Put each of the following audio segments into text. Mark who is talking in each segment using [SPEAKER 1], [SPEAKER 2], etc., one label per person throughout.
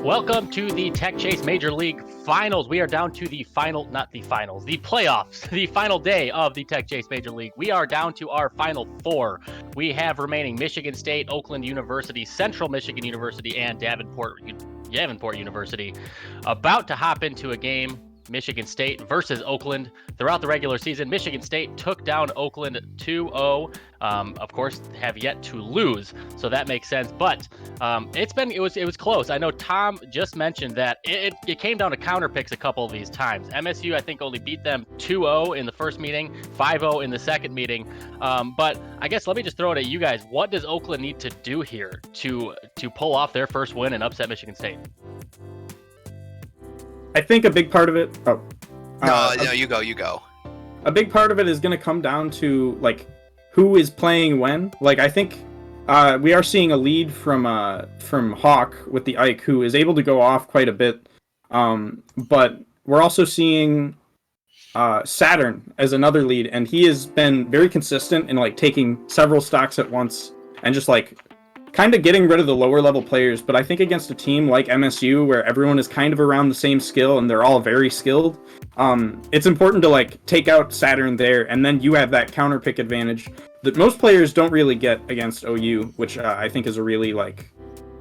[SPEAKER 1] Welcome to the Techchase Major League Finals. We are down to the playoffs, the final day of the Techchase Major League. We are down to our final four. We have remaining Michigan State, Oakland University, Central Michigan University, and Davenport University about to hop into a game. Michigan State versus Oakland. Throughout the regular season, Michigan State took down Oakland 2-0. Of course, have yet to lose, so that makes sense. But it was close. I know Tom just mentioned that it came down to counter picks a couple of these times. MSU, I think, only beat them 2-0 in the first meeting, 5-0 in the second meeting. But I guess let me just throw it at you guys. What does Oakland need to do here to pull off their first win and upset Michigan State?
[SPEAKER 2] I think a big part of it.
[SPEAKER 3] No, you go.
[SPEAKER 2] A big part of it is going to come down to who is playing when. I think we are seeing a lead from Hawk with the Ike, who is able to go off quite a bit. But we're also seeing Saturn as another lead, and he has been very consistent in taking several stocks at once and just kind of getting rid of the lower level players. But I think against a team like MSU, where everyone is kind of around the same skill and they're all very skilled, it's important to take out Saturn there, and then you have that counter pick advantage that most players don't really get against OU, which I think is a really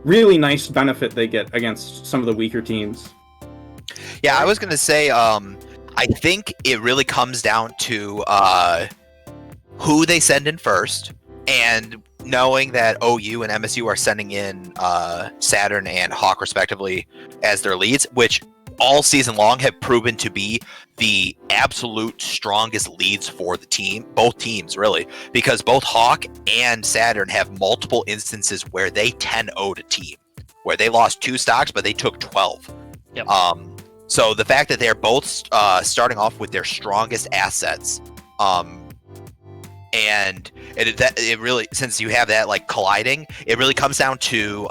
[SPEAKER 2] really nice benefit they get against some of the weaker teams.
[SPEAKER 3] Yeah, I was gonna say, I think it really comes down to who they send in first, and knowing that OU and MSU are sending in Saturn and Hawk respectively as their leads, which all season long have proven to be the absolute strongest leads for the team, both teams really, because both Hawk and Saturn have multiple instances where they 10-0'd a team, where they lost 2 stocks but they took 12.
[SPEAKER 1] Yep.
[SPEAKER 3] So the fact that they're both starting off with their strongest assets, and it really, since you have that colliding, it really comes down to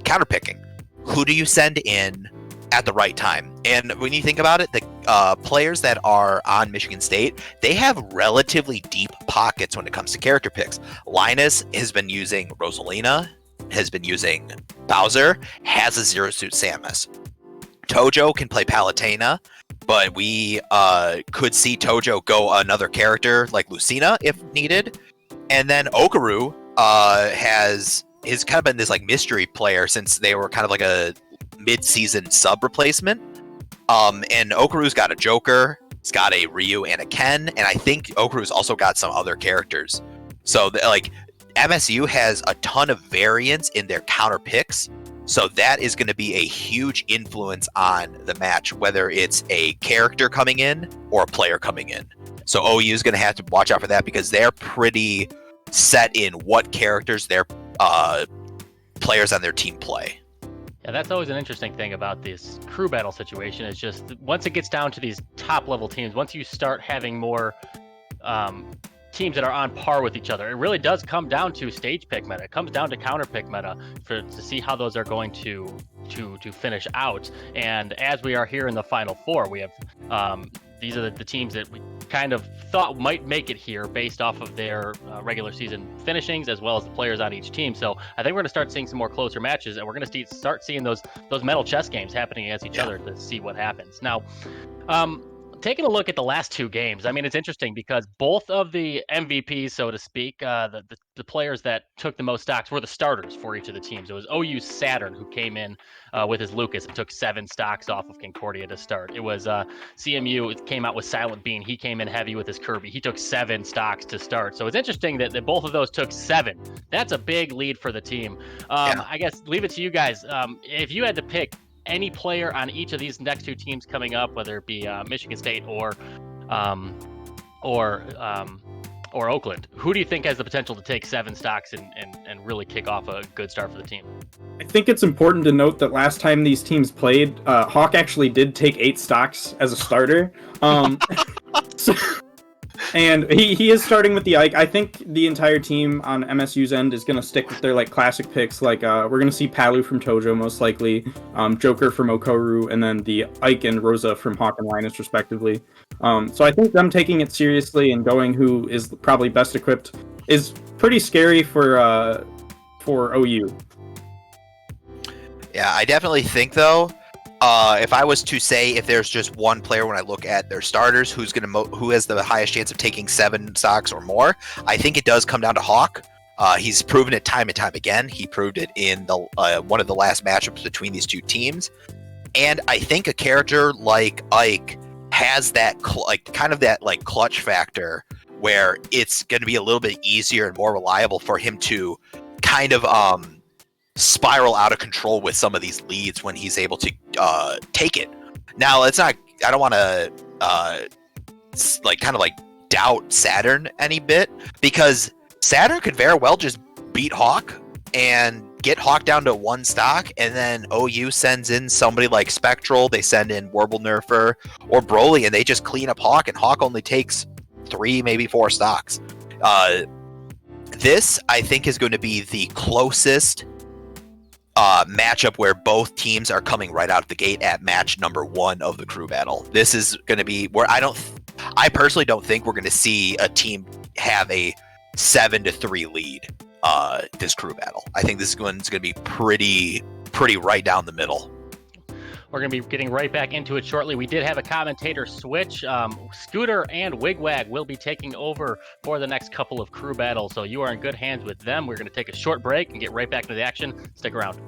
[SPEAKER 3] counterpicking. Who do you send in at the right time? And when you think about it, the players that are on Michigan State, they have relatively deep pockets when it comes to character picks. Linus has been using Rosalina, has been using Bowser, has a Zero Suit Samus. Tojo can play Palutena, but we could see Tojo go another character like Lucina if needed. And then Okaru has kind of been this mystery player since they were kind of a mid-season sub replacement. And Okaru's got a Joker, it's got a Ryu and a Ken, and I think Okaru's also got some other characters. So MSU has a ton of variance in their counter picks. So that is going to be a huge influence on the match, whether it's a character coming in or a player coming in. So OU is going to have to watch out for that, because they're pretty set in what characters their players on their team play.
[SPEAKER 1] Yeah, that's always an interesting thing about this crew battle situation. Is just once it gets down to these top level teams, once you start having more teams that are on par with each other, it really does come down to stage pick meta. It comes down to counter pick meta to see how those are going to finish out. And as we are here in the final four, we have these are the teams that we kind of thought might make it here based off of their regular season finishings, as well as the players on each team. So I think we're going to start seeing some more closer matches, and we're going to start seeing those metal chess games happening against each other to see what happens. Now, taking a look at the last 2 games, I mean, it's interesting because both of the MVPs, so to speak, the players that took the most stocks were the starters for each of the teams. It was OU Saturn who came in with his Lucas and took 7 stocks off of Concordia to start. It was CMU, it came out with Silent Bean. He came in heavy with his Kirby. He took 7 stocks to start. So it's interesting that both of those took 7. That's a big lead for the team. I guess leave it to you guys. If you had to pick any player on each of these next 2 teams coming up, whether it be Michigan State or Oakland, who do you think has the potential to take 7 stocks and really kick off a good start for the team?
[SPEAKER 2] I think it's important to note that last time these teams played, Hawk actually did take 8 stocks as a starter. And he is starting with the Ike. I think the entire team on MSU's end is going to stick with their classic picks. We're going to see Palu from Tojo most likely, Joker from Okaru, and then the Ike and Rosa from Hawk and Linus respectively. So I think them taking it seriously and going who is probably best equipped is pretty scary for OU.
[SPEAKER 3] Yeah, I definitely think though, if I was to say if there's just one player when I look at their starters who has the highest chance of taking 7 stocks or more, I think it does come down to Hawk. He's proven it time and time again. He proved it in the one of the last matchups between these two teams, and I think a character like Ike has that kind of that like clutch factor where it's going to be a little bit easier and more reliable for him to kind of spiral out of control with some of these leads when he's able to take it. Now, it's not. I don't want to kind of doubt Saturn any bit, because Saturn could very well just beat Hawk and get Hawk down to 1 stock, and then OU sends in somebody like Spectral, they send in Warble Nerfer or Broly, and they just clean up Hawk, and Hawk only takes 3, maybe 4 stocks. This, I think, is going to be the closest matchup where both teams are coming right out of the gate at match number 1 of the crew battle. This is going to be where I personally don't think we're going to see a team have a 7-3 lead this crew battle. I think this one's going to be pretty right down the middle.
[SPEAKER 1] We're going to be getting right back into it shortly. We did have a commentator switch. Scooter and Wigwag will be taking over for the next couple of crew battles, so you are in good hands with them. We're going to take a short break and get right back into the action. Stick around.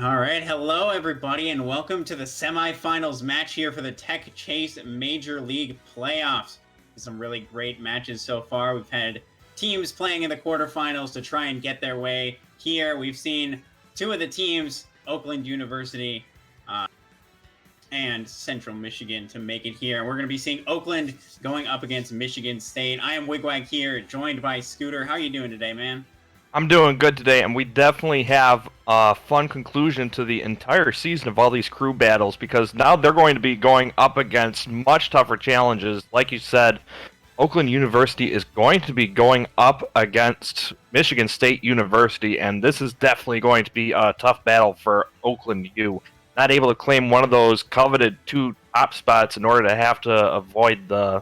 [SPEAKER 4] All right, hello everybody, and welcome to the semifinals match here for the Techchase Major League Playoffs. Some really great matches so far. We've had teams playing in the quarterfinals to try and get their way here. We've seen 2 of the teams, Oakland University and Central Michigan, to make it here. We're going to be seeing Oakland going up against Michigan State. I am Wigwag here, joined by Scooter. How are you doing today, man?
[SPEAKER 5] I'm doing good today, and we definitely have a fun conclusion to the entire season of all these crew battles, because now they're going to be going up against much tougher challenges. Like you said, Oakland University is going to be going up against Michigan State University, and this is definitely going to be a tough battle for Oakland U. Not able to claim one of those coveted 2 top spots in order to have to avoid the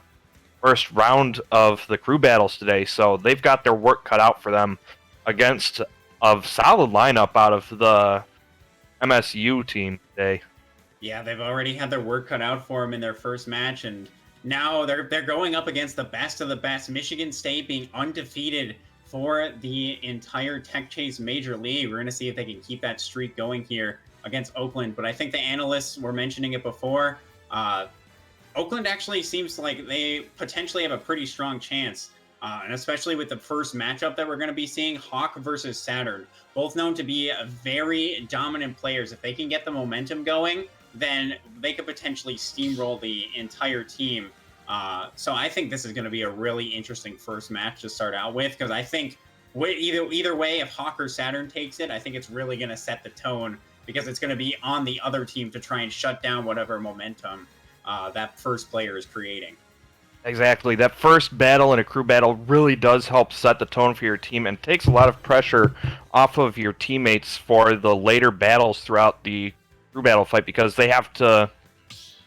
[SPEAKER 5] first round of the crew battles today, so they've got their work cut out for them against a solid lineup out of the MSU team today.
[SPEAKER 4] Yeah, they've already had their work cut out for them in their first match, and now they're going up against the best of the best. Michigan State being undefeated for the entire Techchase Major League. We're going to see if they can keep that streak going here against Oakland. But I think the analysts were mentioning it before. Oakland actually seems like they potentially have a pretty strong chance. And especially with the first matchup that we're going to be seeing, Hawk versus Saturn, both known to be very dominant players. If they can get the momentum going, then they could potentially steamroll the entire team. So I think this is going to be a really interesting first match to start out with, because I think either way, if Hawk or Saturn takes it, I think it's really going to set the tone, because it's going to be on the other team to try and shut down whatever momentum that first player is creating.
[SPEAKER 5] Exactly. That first battle in a crew battle really does help set the tone for your team and takes a lot of pressure off of your teammates for the later battles throughout the crew battle fight, because they have to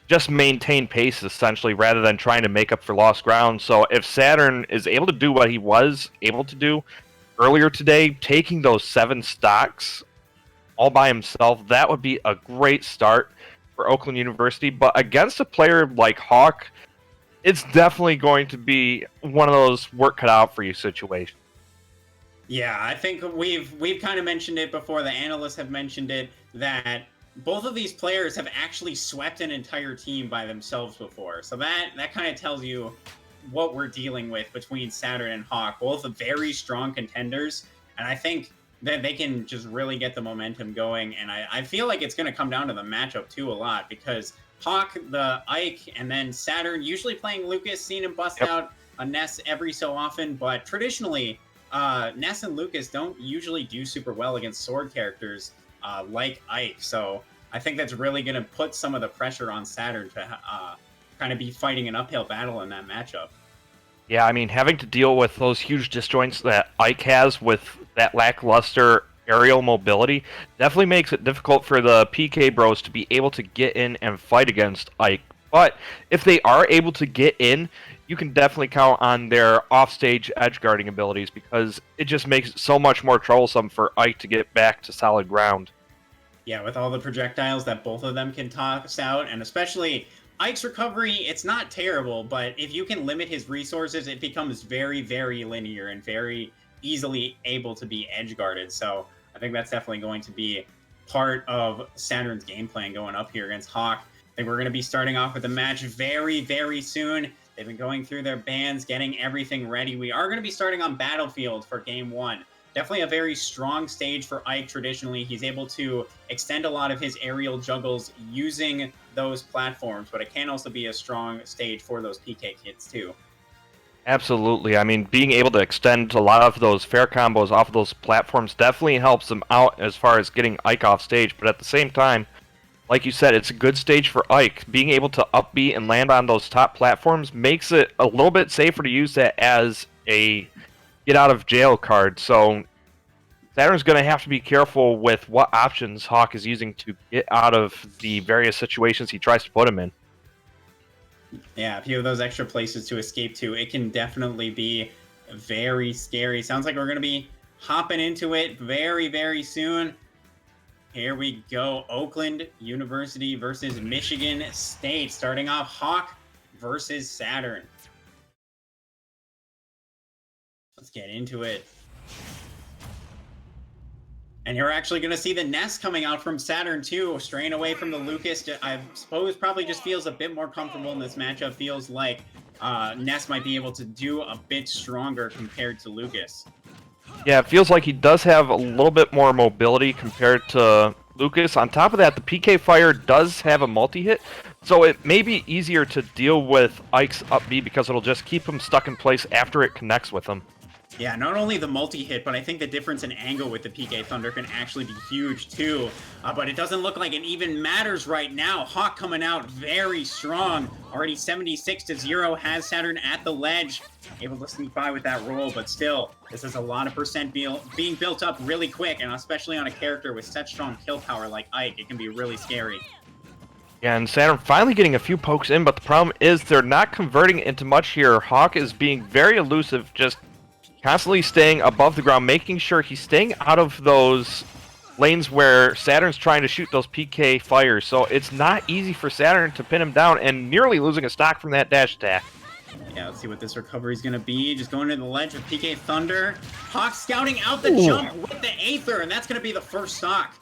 [SPEAKER 5] just maintain pace essentially rather than trying to make up for lost ground. So if Saturn is able to do what he was able to do earlier today, taking those 7 stocks all by himself, that would be a great start for Oakland University. But against a player like Hawk, it's definitely going to be one of those work cut out for you situations.
[SPEAKER 4] Yeah, I think we've kind of mentioned it before. The analysts have mentioned it, that both of these players have actually swept an entire team by themselves before. So that kind of tells you what we're dealing with between Saturn and Hawk. Both are very strong contenders, and I think that they can just really get the momentum going. And I feel like it's going to come down to the matchup too a lot, because Hawk, the Ike, and then Saturn usually playing Lucas, seen him bust out a Ness every so often, but traditionally Ness and Lucas don't usually do super well against sword characters like Ike. So I think that's really going to put some of the pressure on Saturn to kind of be fighting an uphill battle in that matchup.
[SPEAKER 5] Yeah, I mean, having to deal with those huge disjoints that Ike has with that lackluster aerial mobility definitely makes it difficult for the PK bros to be able to get in and fight against Ike. But if they are able to get in, you can definitely count on their offstage edge guarding abilities, because it just makes it so much more troublesome for Ike to get back to solid ground.
[SPEAKER 4] Yeah, with all the projectiles that both of them can toss out, and especially Ike's recovery, it's not terrible, but if you can limit his resources, it becomes very, very linear and very easily able to be edge guarded. So I think that's definitely going to be part of Saturn's game plan going up here against Hawk. I think we're going to be starting off with the match very, very soon. They've been going through their bands, getting everything ready. We are going to be starting on Battlefield for Game 1. Definitely a very strong stage for Ike traditionally. He's able to extend a lot of his aerial juggles using those platforms, but it can also be a strong stage for those PK kids too.
[SPEAKER 5] Absolutely. I mean, being able to extend a lot of those fair combos off of those platforms definitely helps them out as far as getting Ike off stage, but at the same time, like you said, it's a good stage for Ike. Being able to upbeat and land on those top platforms makes it a little bit safer to use that as a get out of jail card. So Saturn's going to have to be careful with what options Hawk is using to get out of the various situations he tries to put him in.
[SPEAKER 4] Yeah, if you have those extra places to escape to, it can definitely be very scary. Sounds like we're going to be hopping into it very, very soon. Here we go. Oakland University versus Michigan State. Starting off, Hawk versus Saturn. Let's get into it. And you're actually going to see the Ness coming out from Saturn too, straying away from the Lucas. I suppose probably just feels a bit more comfortable in this matchup. Feels like Ness might be able to do a bit stronger compared to Lucas.
[SPEAKER 5] Yeah, it feels like he does have a little bit more mobility compared to Lucas. On top of that, the PK Fire does have a multi-hit, so it may be easier to deal with Ike's up B because it'll just keep him stuck in place after it connects with him.
[SPEAKER 4] Yeah, not only the multi-hit, but I think the difference in angle with the PK Thunder can actually be huge too. But it doesn't look like it even matters right now. Hawk coming out very strong. Already 76-0, has Saturn at the ledge. Able to sneak by with that roll, but still, this is a lot of percent being built up really quick, and especially on a character with such strong kill power like Ike, it can be really scary.
[SPEAKER 5] Yeah, and Saturn finally getting a few pokes in, but the problem is they're not converting into much here. Hawk is being very elusive, just constantly staying above the ground, making sure he's staying out of those lanes where Saturn's trying to shoot those PK fires, so it's not easy for Saturn to pin him down and nearly losing a stock from that dash attack.
[SPEAKER 4] Yeah, let's see what this recovery is going to be. Just going to the ledge with PK Thunder. Hawk scouting out the jump with the Aether, and that's going to be the first stock.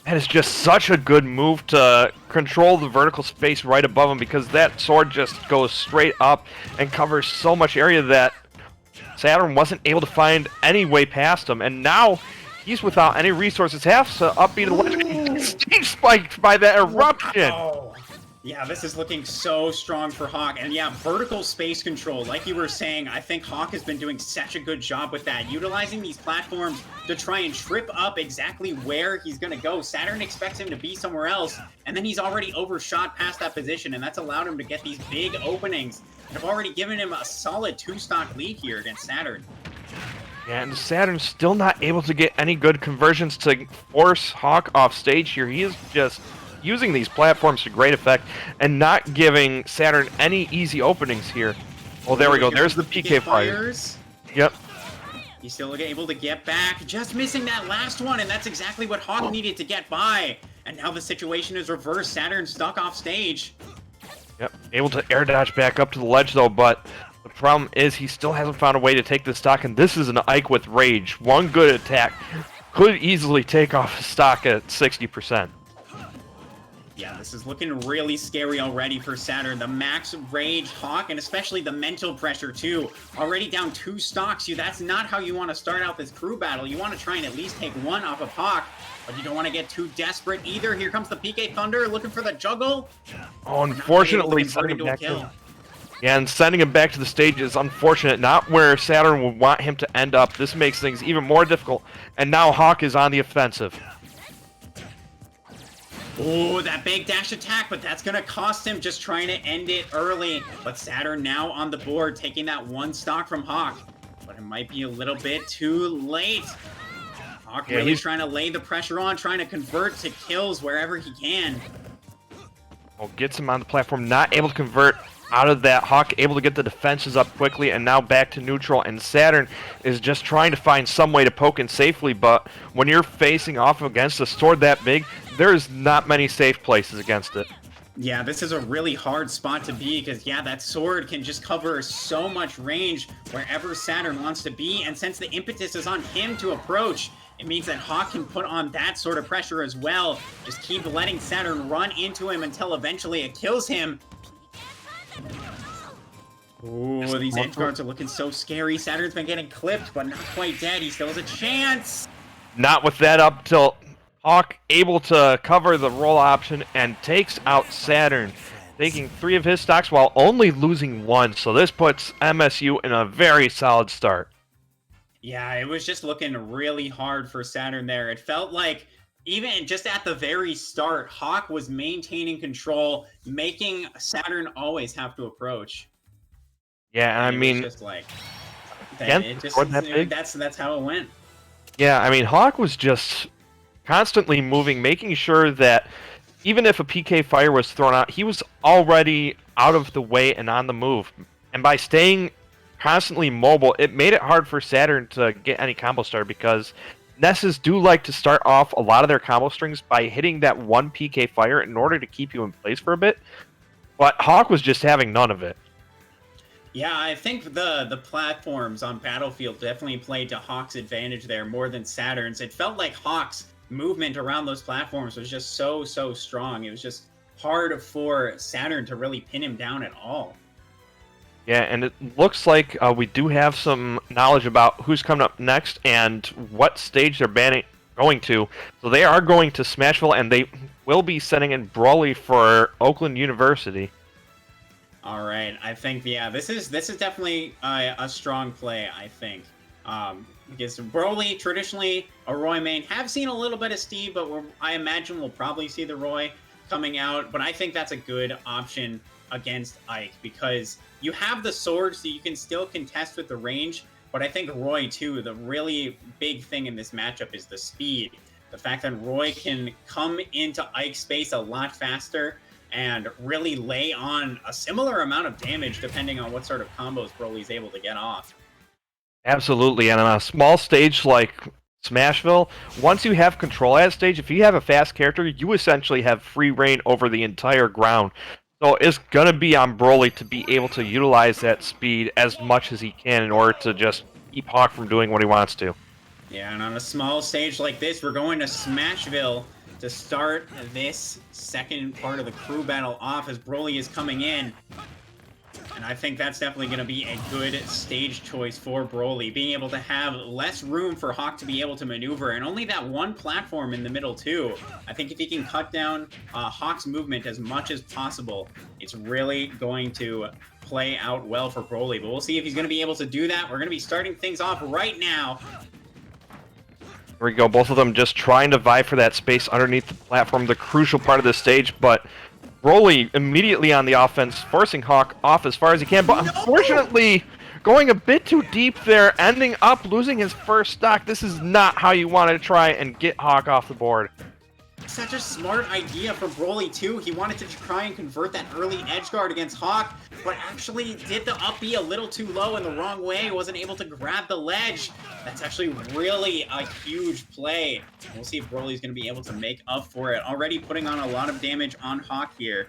[SPEAKER 5] That is just such a good move to control the vertical space right above him, because that sword just goes straight up and covers so much area that Saturn wasn't able to find any way past him, and now he's without any resources, has to upbeat the ledge, stage spiked by that eruption.
[SPEAKER 4] Oh. Yeah, this is looking so strong for Hawk. And yeah, vertical space control, like you were saying, I think Hawk has been doing such a good job with that, utilizing these platforms to try and trip up exactly where he's going to go. Saturn expects him to be somewhere else, and then he's already overshot past that position, and that's allowed him to get these big openings. And have already given him a solid 2-stock lead here against Saturn.
[SPEAKER 5] Yeah, and Saturn's still not able to get any good conversions to force Hawk off stage here. He is just using these platforms to great effect and not giving Saturn any easy openings here. Oh, there we go. There's the PK fires. Yep.
[SPEAKER 4] He's still able to get back, just missing that last one, and that's exactly what Hawk needed to get by. And now the situation is reversed. Saturn stuck off stage.
[SPEAKER 5] Yep. Able to air dodge back up to the ledge, though, but the problem is he still hasn't found a way to take the stock, and this is an Ike with rage. One good attack could easily take off his stock at 60%.
[SPEAKER 4] Yeah, this is looking really scary already for Saturn. The max rage Hawk, and especially the mental pressure too. Already down 2 stocks. That's not how you want to start out this crew battle. You want to try and at least take 1 off of Hawk, but you don't want to get too desperate either. Here comes the PK Thunder looking for the juggle.
[SPEAKER 5] Oh, unfortunately, sending him back to... Yeah, and sending him back to the stage is unfortunate. Not where Saturn would want him to end up. This makes things even more difficult. And now Hawk is on the offensive.
[SPEAKER 4] Oh, that big dash attack, but that's going to cost him just trying to end it early. But Saturn now on the board, taking that 1 stock from Hawk. But it might be a little bit too late. Hawk really trying to lay the pressure on, trying to convert to kills wherever he can.
[SPEAKER 5] Oh, gets him on the platform, not able to convert out of that. Hawk able to get the defenses up quickly, and now back to neutral, and Saturn is just trying to find some way to poke in safely, but when you're facing off against a sword that big, there's not many safe places against it.
[SPEAKER 4] Yeah, this is a really hard spot to be because, yeah, that sword can just cover so much range wherever Saturn wants to be, and since the impetus is on him to approach, it means that Hawk can put on that sort of pressure as well. Just keep letting Saturn run into him until eventually it kills him. Ooh, these edge guards are looking so scary. Saturn's been getting clipped, but not quite dead. He still has a chance.
[SPEAKER 5] Not with that up till Hawk able to cover the roll option and takes out Saturn, taking 3 of his stocks while only losing 1. So this puts MSU in a very solid start.
[SPEAKER 4] Yeah, it was just looking really hard for Saturn there. It felt like even just at the very start, Hawk was maintaining control, making Saturn always have to approach.
[SPEAKER 5] Yeah, I mean,
[SPEAKER 4] just like that's how it went.
[SPEAKER 5] Yeah, I mean, Hawk was just constantly moving, making sure that even if a PK fire was thrown out, he was already out of the way and on the move. And by staying constantly mobile, it made it hard for Saturn to get any combo started, because Nesses do like to start off a lot of their combo strings by hitting that 1 PK fire in order to keep you in place for a bit. But Hawk was just having none of it.
[SPEAKER 4] Yeah, I think the platforms on Battlefield definitely played to Hawk's advantage there more than Saturn's. It felt like Hawk's movement around those platforms was just so strong. It was just hard for Saturn to really pin him down at all.
[SPEAKER 5] Yeah, and it looks like we do have some knowledge about who's coming up next and what stage they're going to. So they are going to Smashville, and they will be sending in Brawley for Oakland University.
[SPEAKER 4] All right, I think this is definitely a strong play. I think because Broly traditionally a Roy main, have seen a little bit of Steve, but I imagine we'll probably see the Roy coming out. But I think that's a good option against Ike because you have the sword, so you can still contest with the range. But I think Roy too. The really big thing in this matchup is the speed. The fact that Roy can come into Ike's space a lot faster and really lay on a similar amount of damage depending on what sort of combos Broly's able to get off.
[SPEAKER 5] Absolutely, and on a small stage like Smashville, once you have control at that stage, if you have a fast character, you essentially have free reign over the entire ground. So it's going to be on Broly to be able to utilize that speed as much as he can in order to just keep Hawk from doing what he wants to.
[SPEAKER 4] Yeah, and on a small stage like this, we're going to Smashville to start this second part of the crew battle off as Broly is coming in. And I think that's definitely going to be a good stage choice for Broly, being able to have less room for Hawk to be able to maneuver, and only that one platform in the middle too. I think if he can cut down Hawk's movement as much as possible, it's really going to play out well for Broly. But we'll see if he's going to be able to do that. We're going to be starting things off right now.
[SPEAKER 5] Here we go, both of them just trying to vie for that space underneath the platform, the crucial part of the stage, but Broly immediately on the offense, forcing Hawk off as far as he can, but unfortunately going a bit too deep there, ending up losing his first stock. This is not how you want to try and get Hawk off the board.
[SPEAKER 4] Such a smart idea for Broly too. He wanted to try and convert that early edge guard against Hawk, but actually did the up B a little too low in the wrong way. Wasn't able to grab the ledge. That's actually really a huge play. We'll see if Broly's going to be able to make up for it. Already putting on a lot of damage on Hawk here.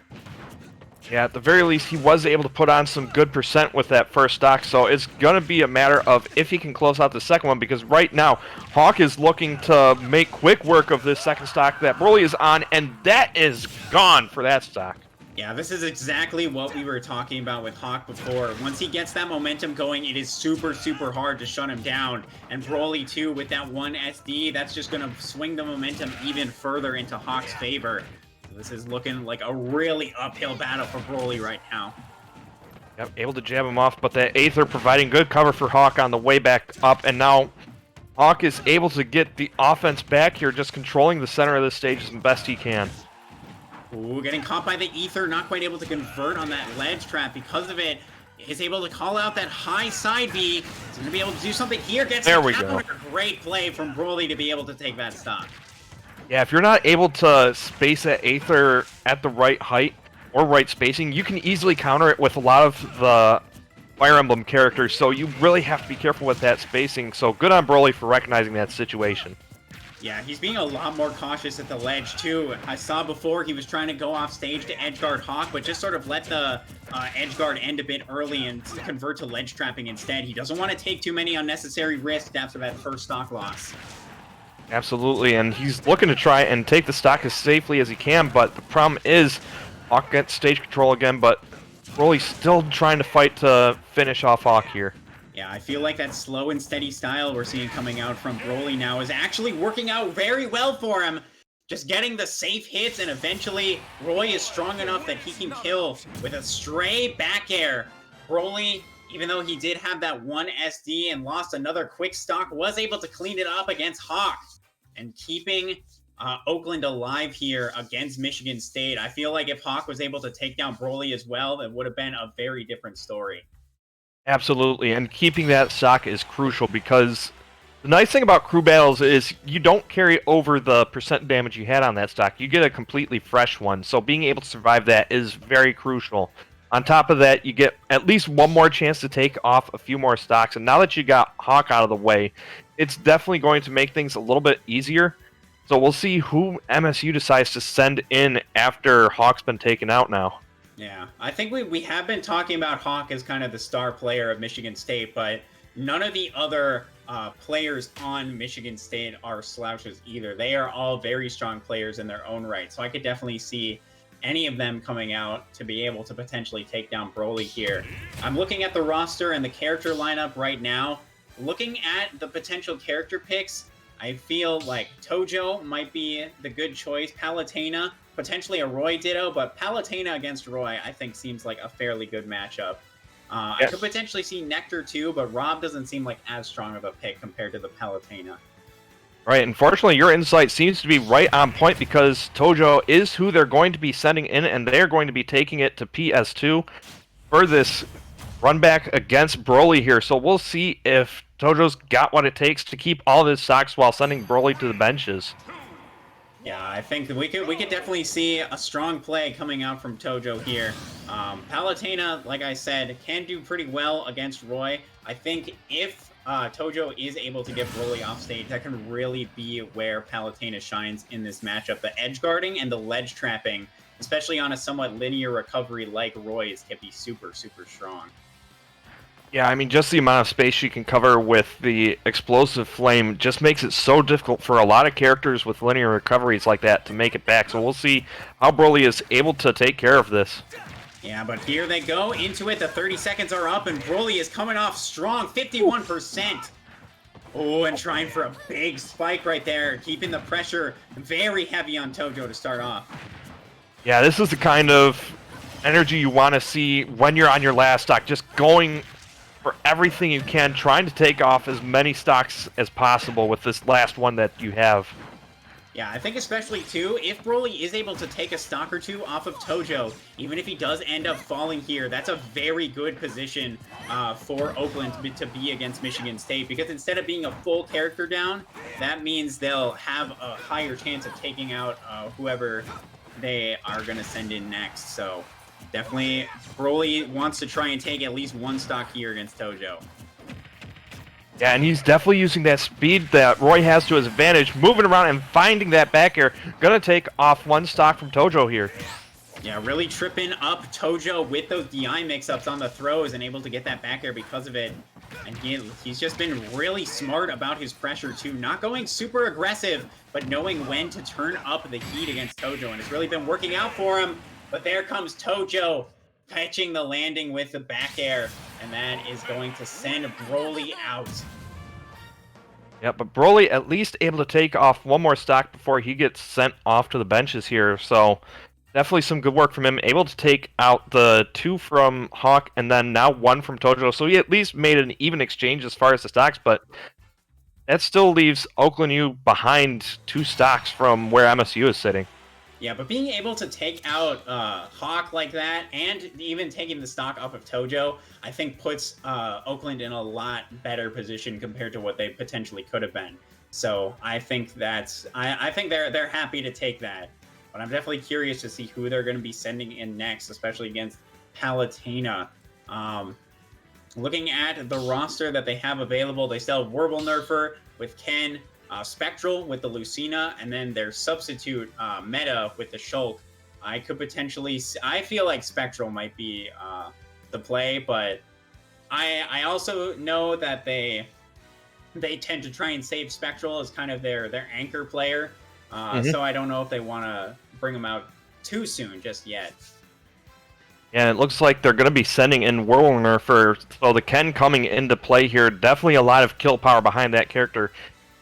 [SPEAKER 5] Yeah, at the very least, he was able to put on some good percent with that first stock, so it's going to be a matter of if he can close out the second one, because right now, Hawk is looking to make quick work of this second stock that Broly is on, and that is gone for that stock.
[SPEAKER 4] Yeah, this is exactly what we were talking about with Hawk before. Once he gets that momentum going, it is super, super hard to shut him down. And Broly, too, with that one SD, that's just going to swing the momentum even further into Hawk's favor. This is looking like a really uphill battle for Broly right now.
[SPEAKER 5] Yep, able to jab him off, but that Aether providing good cover for Hawk on the way back up, and now Hawk is able to get the offense back here, just controlling the center of the stage as best he can.
[SPEAKER 4] Ooh, getting caught by the Aether, not quite able to convert on that ledge trap because of it. Is able to call out that high side B. He's going to be able to do something here. Gets
[SPEAKER 5] there we go.
[SPEAKER 4] Great play from Broly to be able to take that stock.
[SPEAKER 5] Yeah, if you're not able to space that Aether at the right height or right spacing, you can easily counter it with a lot of the Fire Emblem characters, so you really have to be careful with that spacing. So good on Broly for recognizing that situation.
[SPEAKER 4] Yeah, he's being a lot more cautious at the ledge, too. I saw before he was trying to go off stage to edgeguard Hawk, but just sort of let the edgeguard end a bit early and convert to ledge trapping instead. He doesn't want to take too many unnecessary risks after that first stock loss.
[SPEAKER 5] Absolutely, and he's looking to try and take the stock as safely as he can, but the problem is Hawk gets stage control again, but Broly's still trying to fight to finish off Hawk here.
[SPEAKER 4] Yeah, I feel like that slow and steady style we're seeing coming out from Broly now is actually working out very well for him. Just getting the safe hits, and eventually Roy is strong enough that he can kill with a stray back air. Broly, even though he did have that one SD and lost another quick stock, was able to clean it up against Hawk. And keeping Oakland alive here against Michigan State. I feel like if Hawk was able to take down Broly as well, that would have been a very different story.
[SPEAKER 5] Absolutely, and keeping that stock is crucial because the nice thing about crew battles is you don't carry over the percent damage you had on that stock. You get a completely fresh one, so being able to survive that is very crucial. On top of that, you get at least one more chance to take off a few more stocks, and now that you got Hawk out of the way, it's definitely going to make things a little bit easier. So we'll see who MSU decides to send in after Hawk's been taken out now.
[SPEAKER 4] Yeah, I think we have been talking about Hawk as kind of the star player of Michigan State, but none of the other players on Michigan State are slouches either. They are all very strong players in their own right, so I could definitely see any of them coming out to be able to potentially take down Broly here. I'm looking at the roster and the character lineup right now. Looking at the potential character picks, I feel like Tojo might be the good choice. Palutena, potentially a Roy Ditto, but Palutena against Roy I think seems like a fairly good matchup.
[SPEAKER 5] Yes.
[SPEAKER 4] I could potentially see Nectar too, but Rob doesn't seem like as strong of a pick compared to the Palutena.
[SPEAKER 5] Right, unfortunately, your insight seems to be right on point because Tojo is who they're going to be sending in, and they're going to be taking it to PS2 for this run back against Broly here. So we'll see if Tojo's got what it takes to keep all of his stocks while sending Broly to the benches.
[SPEAKER 4] Yeah, I think that we could definitely see a strong play coming out from Tojo here. Palutena, like I said, can do pretty well against Roy. I think if Tojo is able to get Broly off stage, that can really be where Palutena shines in this matchup. The edge guarding and the ledge trapping, especially on a somewhat linear recovery like Roy's, can be super, super strong.
[SPEAKER 5] Yeah, I mean, just the amount of space she can cover with the explosive flame just makes it so difficult for a lot of characters with linear recoveries like that to make it back. So we'll see how Broly is able to take care of this.
[SPEAKER 4] Yeah, but here they go into it. The 30 seconds are up, and Broly is coming off strong, 51%. Oh, and trying for a big spike right there, keeping the pressure very heavy on Tojo to start off.
[SPEAKER 5] Yeah, this is the kind of energy you want to see when you're on your last stock, just going for everything you can, trying to take off as many stocks as possible with this last one that you have.
[SPEAKER 4] Yeah, I think especially, too, if Broly is able to take a stock or two off of Tojo, even if he does end up falling here, that's a very good position for Oakland to be against Michigan State, because instead of being a full character down, that means they'll have a higher chance of taking out whoever they are going to send in next. So definitely, Broly wants to try and take at least one stock here against Tojo.
[SPEAKER 5] Yeah, and he's definitely using that speed that Roy has to his advantage, moving around and finding that back air. Gonna take off one stock from Tojo here.
[SPEAKER 4] Yeah, really tripping up Tojo with those DI mix-ups on the throws and able to get that back air because of it. And he's just been really smart about his pressure, too. Not going super aggressive, but knowing when to turn up the heat against Tojo. And it's really been working out for him. But there comes Tojo, catching the landing with the back air. And that is going to send Broly out.
[SPEAKER 5] Yeah, but Broly at least able to take off one more stock before he gets sent off to the benches here. So definitely some good work from him. Able to take out the 2 from Hawk and then now 1 from Tojo. So he at least made an even exchange as far as the stocks, but that still leaves Oakland U behind 2 stocks from where MSU is sitting.
[SPEAKER 4] Yeah, but being able to take out Hawk like that, and even taking the stock off of Tojo, I think puts Oakland in a lot better position compared to what they potentially could have been. So I think that's I think they're happy to take that. But I'm definitely curious to see who they're going to be sending in next, especially against Palutena. Looking at the roster that they have available, they still have Warble Nerfer with Ken, Spectral with the Lucina, and then their substitute Meta with the Shulk. I could potentially... I feel like Spectral might be the play, but I also know that they tend to try and save Spectral as kind of their anchor player. So I don't know if they want to bring him out too soon just yet.
[SPEAKER 5] And it looks like they're going to be sending in Whirlwind for so the Ken coming into play here. Definitely a lot of kill power behind that character.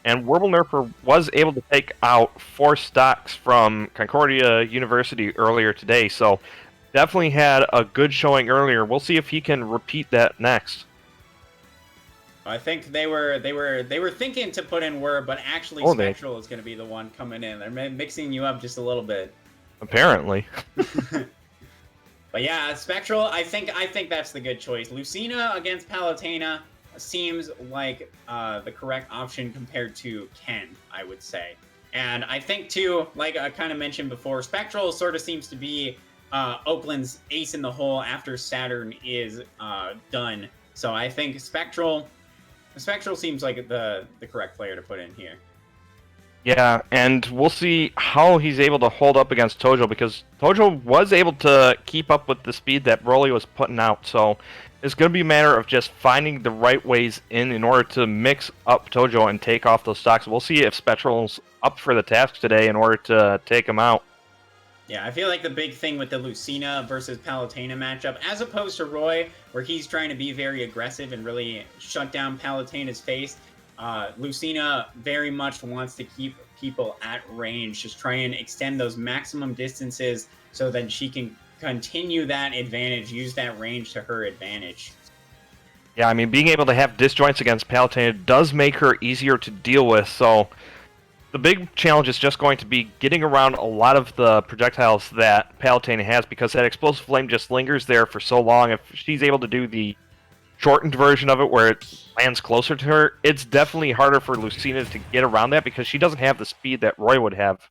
[SPEAKER 5] And Warble Nerfer was able to take out 4 stocks from Concordia University earlier today, so definitely had a good showing earlier. We'll see if he can repeat that next.
[SPEAKER 4] I think they were thinking to put in Word, but actually Spectral is going to be the one coming in. They're mixing you up just a little bit.
[SPEAKER 5] Apparently.
[SPEAKER 4] But yeah, Spectral, I think that's the good choice. Lucina against Palutena seems like the correct option compared to Ken, I would say. And I think, too, like I kind of mentioned before, Spectral sort of seems to be Oakland's ace in the hole after Saturn is done. So I think Spectral seems like the correct player to put in here.
[SPEAKER 5] Yeah, and we'll see how he's able to hold up against Tojo, because Tojo was able to keep up with the speed that Broly was putting out, so it's going to be a matter of just finding the right ways in order to mix up Tojo and take off those stocks. We'll see if Spectral's up for the task today in order to take him out.
[SPEAKER 4] Yeah, I feel like the big thing with the Lucina versus Palutena matchup, as opposed to Roy, where he's trying to be very aggressive and really shut down Palutena's face, Lucina very much wants to keep people at range, just try and extend those maximum distances so that she can continue that advantage, use that range to her advantage.
[SPEAKER 5] Yeah, I mean, being able to have disjoints against Palutena does make her easier to deal with, so the big challenge is just going to be getting around a lot of the projectiles that Palutena has, because that explosive flame just lingers there for so long. If she's able to do the shortened version of it where it lands closer to her, it's definitely harder for Lucina to get around that because she doesn't have the speed that Roy would have.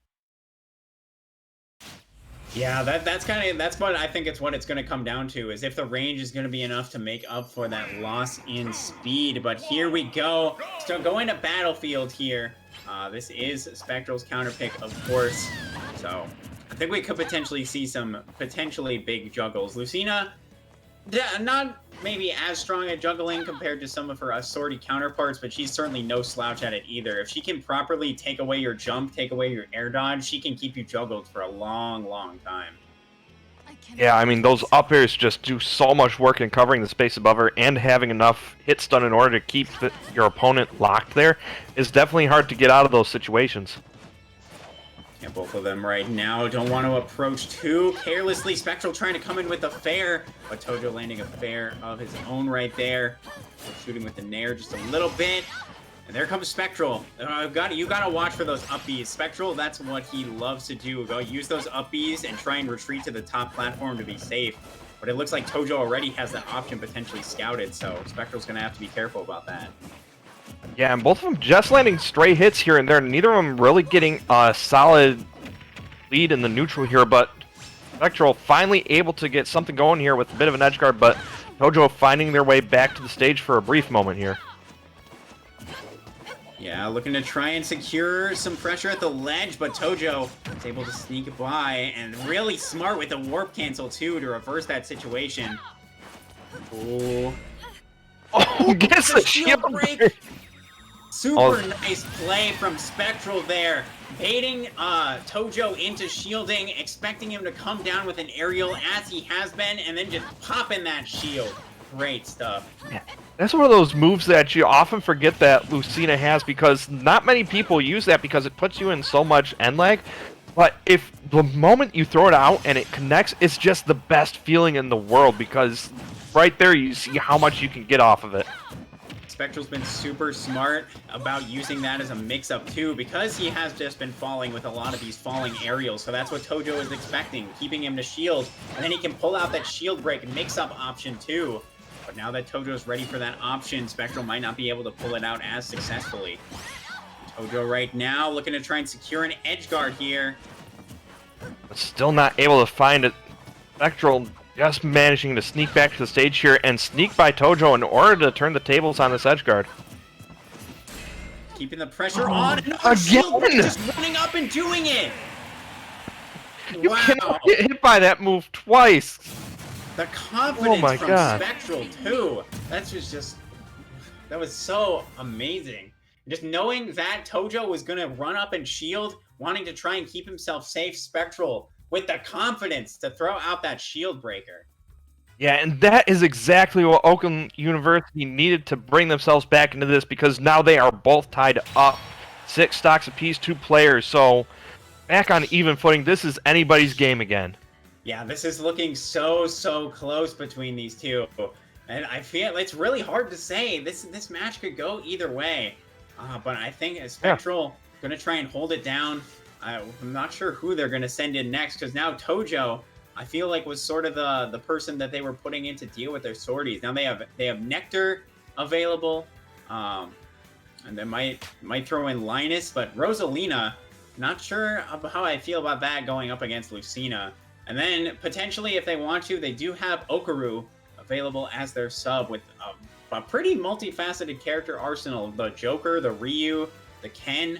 [SPEAKER 4] Yeah, that's what I think it's what it's going to come down to, is if the range is going to be enough to make up for that loss in speed. But here we go. So going to Battlefield here. This is Spectral's counter pick, of course. So I think we could potentially see some potentially big juggles. Lucina, not maybe as strong at juggling compared to some of her assorted counterparts, but she's certainly no slouch at it either. If she can properly take away your jump, take away your air dodge, she can keep you juggled for a long, long time.
[SPEAKER 5] Yeah, I mean, those up airs just do so much work in covering the space above her, and having enough hit stun in order to keep your opponent locked there is definitely hard to get out of those situations.
[SPEAKER 4] Yeah, both of them right now don't want to approach too carelessly. Spectral trying to come in with a fair, but Tojo landing a fair of his own right there. Shooting with the nair just a little bit. And there comes Spectral. You gotta watch for those up-Bs. Spectral, that's what he loves to do. Go use those up-Bs and try and retreat to the top platform to be safe. But it looks like Tojo already has that option potentially scouted, so Spectral's gonna have to be careful about that.
[SPEAKER 5] Yeah, and both of them just landing stray hits here and there. Neither of them really getting a solid lead in the neutral here, but Spectral finally able to get something going here with a bit of an edge guard, but Tojo finding their way back to the stage for a brief moment here.
[SPEAKER 4] Yeah, looking to try and secure some pressure at the ledge, but Tojo is able to sneak by, and really smart with the warp cancel too to reverse that situation. Ooh.
[SPEAKER 5] Oh, gets the shield break!
[SPEAKER 4] Super nice play from Spectral there. Baiting Tojo into shielding, expecting him to come down with an aerial as he has been, and then just popping that shield. Great stuff.
[SPEAKER 5] Yeah. That's one of those moves that you often forget that Lucina has, because not many people use that because it puts you in so much end lag. But if the moment you throw it out and it connects, it's just the best feeling in the world, because right there you see how much you can get off of it.
[SPEAKER 4] Spectral's been super smart about using that as a mix-up too, because he has just been falling with a lot of these falling aerials, so that's what Tojo is expecting, keeping him to shield, and then he can pull out that shield break mix-up option too. But now that Tojo's ready for that option, Spectral might not be able to pull it out as successfully. Tojo right now looking to try and secure an edge guard here.
[SPEAKER 5] But still not able to find it. Spectral just managing to sneak back to the stage here and sneak by Tojo in order to turn the tables on this edge guard.
[SPEAKER 4] Keeping the pressure on, and
[SPEAKER 5] again!
[SPEAKER 4] Just running up and doing it!
[SPEAKER 5] You cannot get hit by that move twice!
[SPEAKER 4] The confidence from
[SPEAKER 5] God.
[SPEAKER 4] Spectral too. That was so amazing. Just knowing that Tojo was gonna run up and shield, wanting to try and keep himself safe, Spectral with the confidence to throw out that shield breaker.
[SPEAKER 5] Yeah, and that is exactly what Oakland University needed to bring themselves back into this, because now they are both tied up. 6 stocks apiece, 2 players, so back on even footing. This is anybody's game again.
[SPEAKER 4] Yeah, this is looking so close between these two. And I feel it's really hard to say. This match could go either way. But I think Spectral going to try and hold it down. I'm not sure who they're going to send in next, because now Tojo, I feel like, was sort of the person that they were putting in to deal with their sorties. Now they have Nectar available, and they might throw in Linus, but Rosalina, not sure how I feel about that going up against Lucina. And then potentially, if they want to, they do have Okaru available as their sub with a pretty multifaceted character arsenal. The Joker, the Ryu, the Ken.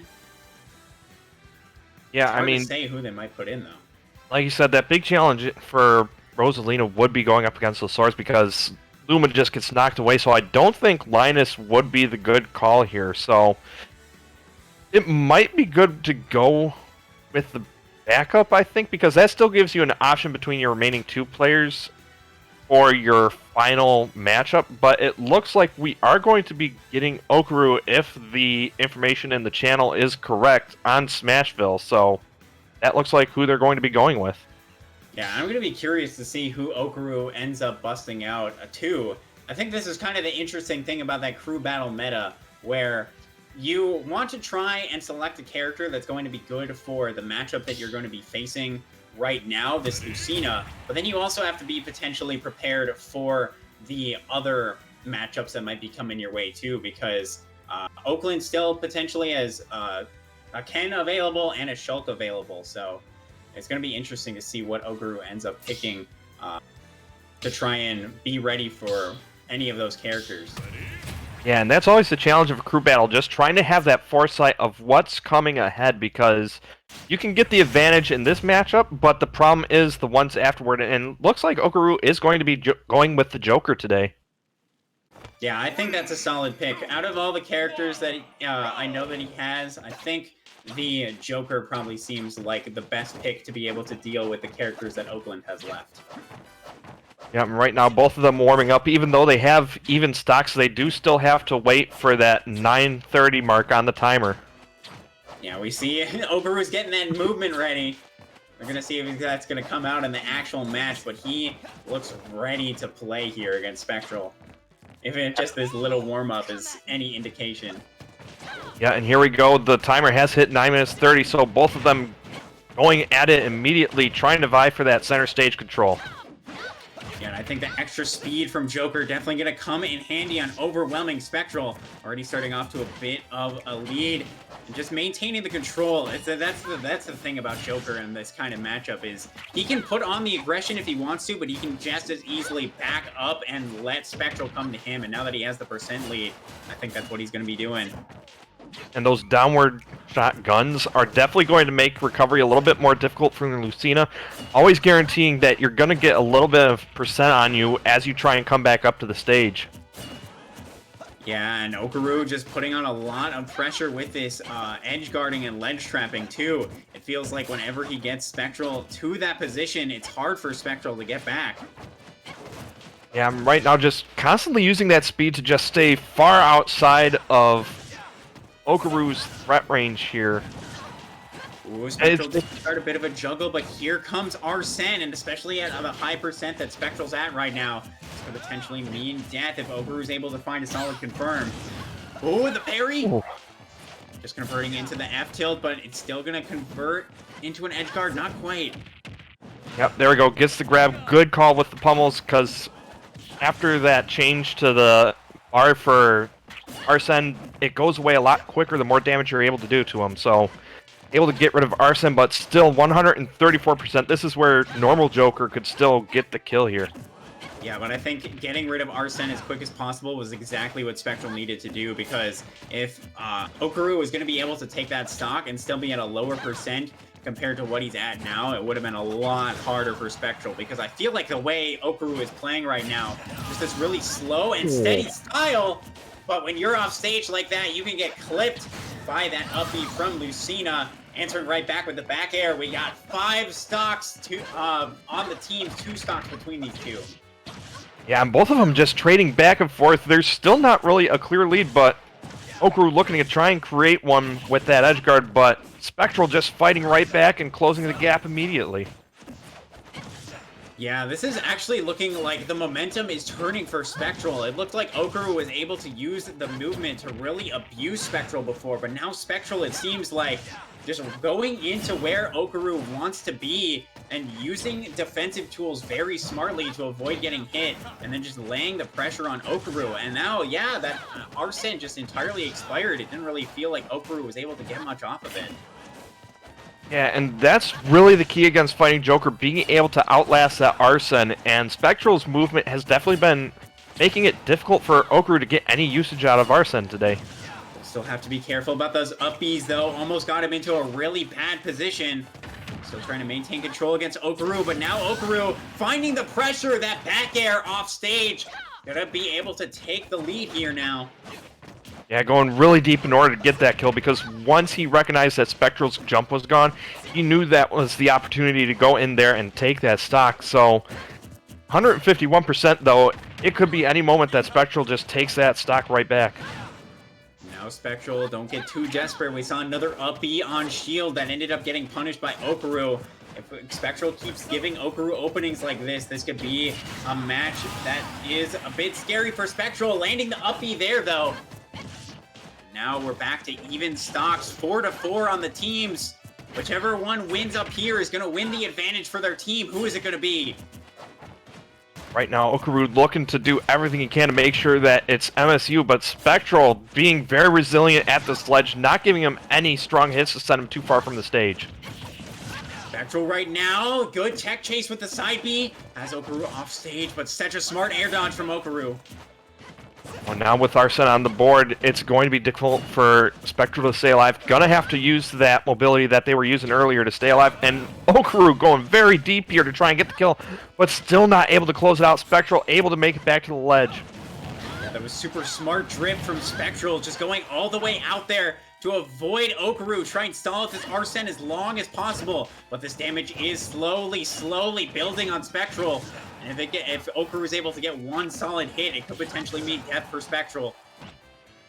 [SPEAKER 5] Yeah,
[SPEAKER 4] It's hard
[SPEAKER 5] I mean,
[SPEAKER 4] to say who they might put in though.
[SPEAKER 5] like you said, that big challenge for Rosalina would be going up against the swords, because Luma just gets knocked away, so I don't think Linus would be the good call here. So it might be good to go with the backup, I think, because that still gives you an option between your remaining 2 players for your final matchup. But it looks like we are going to be getting Okaru, if the information in the channel is correct, on Smashville. So that looks like who they're going to be going with.
[SPEAKER 4] Yeah, I'm going to be curious to see who Okaru ends up busting out too. I think this is kind of the interesting thing about that crew battle meta, where you want to try and select a character that's going to be good for the matchup that you're going to be facing right now, this Lucina, but then you also have to be potentially prepared for the other matchups that might be coming your way too, because Oakland still potentially has a Ken available and a Shulk available, so It's going to be interesting to see what Oguru ends up picking to try and be ready for any of those characters.
[SPEAKER 5] Yeah, and that's always the challenge of a crew battle, just trying to have that foresight of what's coming ahead, because you can get the advantage in this matchup, but the problem is the ones afterward, and looks like Oguru is going to be going with the Joker today.
[SPEAKER 4] Yeah, I think that's a solid pick. Out of all the characters that I know that he has, I think the Joker probably seems like the best pick to be able to deal with the characters that Oakland has left.
[SPEAKER 5] Yeah, and right now both of them warming up. Even though they have even stocks, they do still have to wait for that 9:30 mark on the timer.
[SPEAKER 4] Yeah, we see Oguru's getting that movement ready. We're going to see if that's going to come out in the actual match, but he looks ready to play here against Spectral. If it just this little warm-up is any indication.
[SPEAKER 5] Yeah, and here we go. The timer has hit 9 minutes 30, so both of them going at it immediately, trying to vie for that center stage control.
[SPEAKER 4] Yeah, and I think the extra speed from Joker definitely going to come in handy on overwhelming Spectral. Already starting off to a bit of a lead. And just maintaining the control. That's the thing about Joker in this kind of matchup is he can put on the aggression if he wants to, but he can just as easily back up and let Spectral come to him. And now that he has the percent lead, I think that's what he's going to be doing.
[SPEAKER 5] And those downward shot guns are definitely going to make recovery a little bit more difficult for Lucina, always guaranteeing that you're going to get a little bit of percent on you as you try and come back up to the stage.
[SPEAKER 4] Yeah, and Oguru just putting on a lot of pressure with this edge guarding and ledge trapping too. It feels like whenever he gets Spectral to that position, it's hard for Spectral to get back.
[SPEAKER 5] Yeah, I'm right now just constantly using that speed to just stay far outside of Okuru's threat range here.
[SPEAKER 4] Ooh, Spectral did start a bit of a juggle, but here comes Arsene, and especially at the high percent that Spectral's at right now, this could potentially mean death if Oguru's able to find a solid confirm. Oh, the parry! Ooh. Just converting into the F tilt, but it's still going to convert into an edge guard. Not quite.
[SPEAKER 5] Yep, there we go. Gets the grab. Good call with the pummels, because after that change to the R for Arsene, it goes away a lot quicker the more damage you're able to do to him. So, able to get rid of Arsene, but still 134%. This is where normal Joker could still get the kill here.
[SPEAKER 4] Yeah, but I think getting rid of Arsene as quick as possible was exactly what Spectral needed to do, because if Oguru was going to be able to take that stock and still be at a lower percent compared to what he's at now, it would have been a lot harder for Spectral, because I feel like the way Oguru is playing right now, just this really slow and steady style, but when you're off stage like that, you can get clipped by that up B from Lucina. Answering right back with the back air. We got 5 stocks on the team, 2 stocks between these two.
[SPEAKER 5] Yeah, and both of them just trading back and forth. There's still not really a clear lead, but Okuru looking to try and create one with that edge guard, but Spectral just fighting right back and closing the gap immediately.
[SPEAKER 4] Yeah, this is actually looking like the momentum is turning for Spectral. It looked like Okuru was able to use the movement to really abuse Spectral before, but now Spectral, it seems like, just going into where Okuru wants to be and using defensive tools very smartly to avoid getting hit, and then just laying the pressure on Okuru. And now, yeah, that Arsene just entirely expired. It didn't really feel like Okuru was able to get much off of it.
[SPEAKER 5] Yeah, and that's really the key against fighting Joker, being able to outlast that Arsene, and Spectral's movement has definitely been making it difficult for Okuru to get any usage out of Arsene today.
[SPEAKER 4] Still have to be careful about those up Bs, though. Almost got him into a really bad position. Still trying to maintain control against Okuru, but now Okuru finding the pressure, that back air off stage. Gonna be able to take the lead here now.
[SPEAKER 5] Yeah, going really deep in order to get that kill, because once he recognized that Spectral's jump was gone, he knew that was the opportunity to go in there and take that stock. So 151% though, it could be any moment that Spectral just takes that stock right back.
[SPEAKER 4] Now Spectral, don't get too desperate. We saw another up B on shield that ended up getting punished by Okuru. If Spectral keeps giving Okuru openings like this could be a match that is a bit scary for Spectral. Landing the up B there though. Now we're back to even stocks, 4-4 on the teams. Whichever one wins up here is going to win the advantage for their team. Who is it going to be?
[SPEAKER 5] Right now, Okuru looking to do everything he can to make sure that it's MSU, but Spectral being very resilient at the sledge, not giving him any strong hits to send him too far from the stage.
[SPEAKER 4] Spectral right now. Good tech chase with the side B. Has Okaru off stage, but such a smart air dodge from Okaru.
[SPEAKER 5] Well, now with Arsene on the board, it's going to be difficult for Spectral to stay alive. Gonna have to use that mobility that they were using earlier to stay alive. And Okaru going very deep here to try and get the kill, but still not able to close it out. Spectral able to make it back to the ledge.
[SPEAKER 4] Yeah, that was super smart drip from Spectral, just going all the way out there to avoid Okaru. Try and stall with this Arsene as long as possible. But this damage is slowly building on Spectral. And if Okaru is able to get one solid hit, it could potentially mean death for Spectral.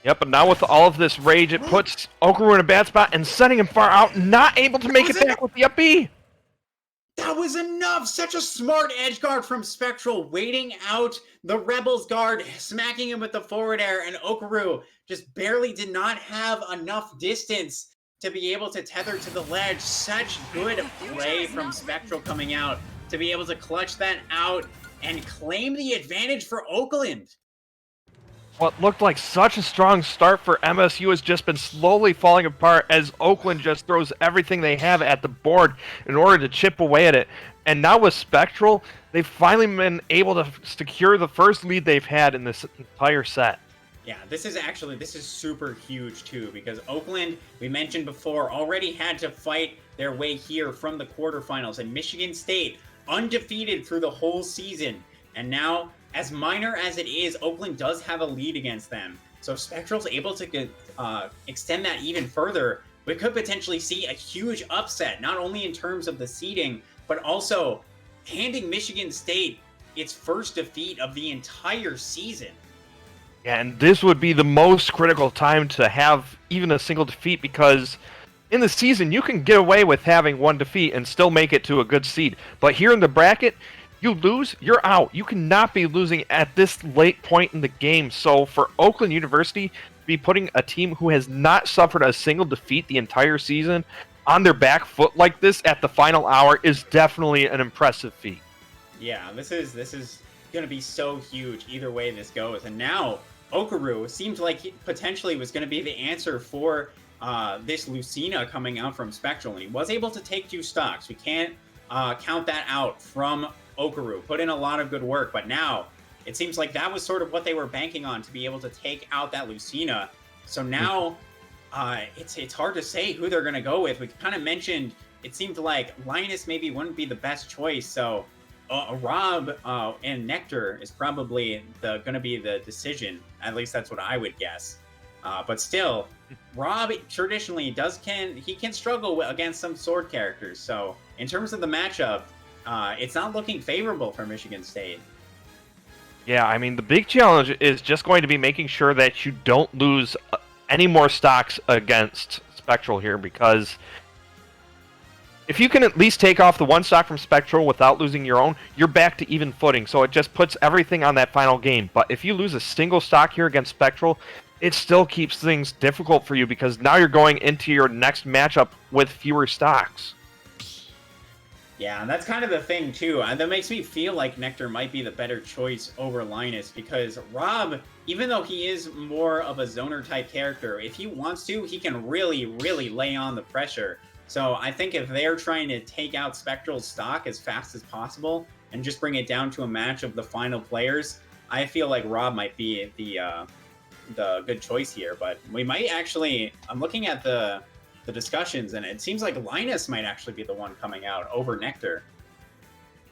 [SPEAKER 5] Yep, but now with all of this rage, it puts Okaru in a bad spot and sending him far out, not able to make it back with the up B.
[SPEAKER 4] That was enough! Such a smart edge guard from Spectral, waiting out the Rebels guard, smacking him with the forward air, and Okaru just barely did not have enough distance to be able to tether to the ledge. Such good play from Spectral coming out to be able to clutch that out and claim the advantage for Oakland.
[SPEAKER 5] What looked like such a strong start for MSU has just been slowly falling apart as Oakland just throws everything they have at the board in order to chip away at it. And now with Spectral, they've finally been able to secure the first lead they've had in this entire set.
[SPEAKER 4] Yeah, this is super huge too, because Oakland, we mentioned before, already had to fight their way here from the quarterfinals, and Michigan State undefeated through the whole season. And now, as minor as it is, Oakland does have a lead against them. So if Spectral's able to extend that even further, we could potentially see a huge upset, not only in terms of the seeding, but also handing Michigan State its first defeat of the entire season.
[SPEAKER 5] Yeah, and this would be the most critical time to have even a single defeat, because in the season you can get away with having one defeat and still make it to a good seed. But here in the bracket, you lose, you're out. You cannot be losing at this late point in the game. So for Oakland University to be putting a team who has not suffered a single defeat the entire season on their back foot like this at the final hour is definitely an impressive feat.
[SPEAKER 4] Yeah, this is going to be so huge either way this goes. And now Okaru seemed like he potentially was going to be the answer for this Lucina coming out from Spectral, and he was able to take 2 stocks. We can't count that out from Okaru. Put in a lot of good work, but now it seems like that was sort of what they were banking on, to be able to take out that Lucina. So now it's hard to say who they're going to go with. We kind of mentioned it seemed like Linus maybe wouldn't be the best choice, so Rob and Nectar is probably going to be the decision. At least that's what I would guess. But still, Rob traditionally can struggle against some sword characters. So in terms of the matchup, it's not looking favorable for Michigan State.
[SPEAKER 5] Yeah, I mean, the big challenge is just going to be making sure that you don't lose any more stocks against Spectral here, because if you can at least take off the 1 stock from Spectral without losing your own, you're back to even footing. So it just puts everything on that final game. But if you lose a single stock here against Spectral, it still keeps things difficult for you, because now you're going into your next matchup with fewer stocks.
[SPEAKER 4] Yeah, and that's kind of the thing too. That makes me feel like Nectar might be the better choice over Linus, because Rob, even though he is more of a zoner type character, if he wants to, he can really lay on the pressure. So I think if they're trying to take out Spectral's stock as fast as possible and just bring it down to a match of the final players, I feel like Rob might be the good choice here. But we might actually, I'm looking at the discussions, and it seems like Linus might actually be the one coming out over Nectar.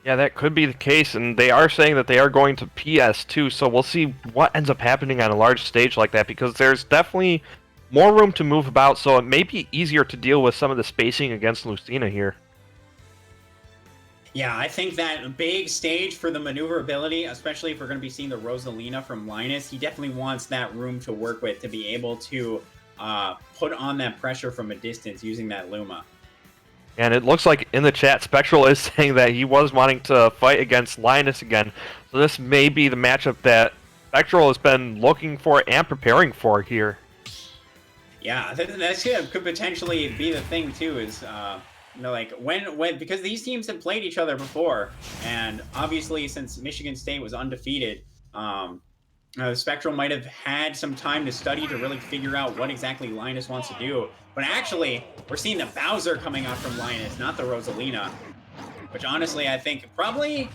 [SPEAKER 5] Yeah, that could be the case, and they are saying that they are going to PS2, so we'll see what ends up happening on a large stage like that, because there's definitely more room to move about, so it may be easier to deal with some of the spacing against Lucina here.
[SPEAKER 4] Yeah, I think that big stage for the maneuverability, especially if we're going to be seeing the Rosalina from Linus, he definitely wants that room to work with to be able to put on that pressure from a distance using that Luma.
[SPEAKER 5] And it looks like in the chat, Spectral is saying that he was wanting to fight against Linus again. So this may be the matchup that Spectral has been looking for and preparing for here.
[SPEAKER 4] Yeah, that's could potentially be the thing too. Is like when because these teams have played each other before, and obviously since Michigan State was undefeated, The Spectral might have had some time to study to really figure out what exactly Linus wants to do. But actually, we're seeing the Bowser coming out from Linus, not the Rosalina. Which honestly, I think probably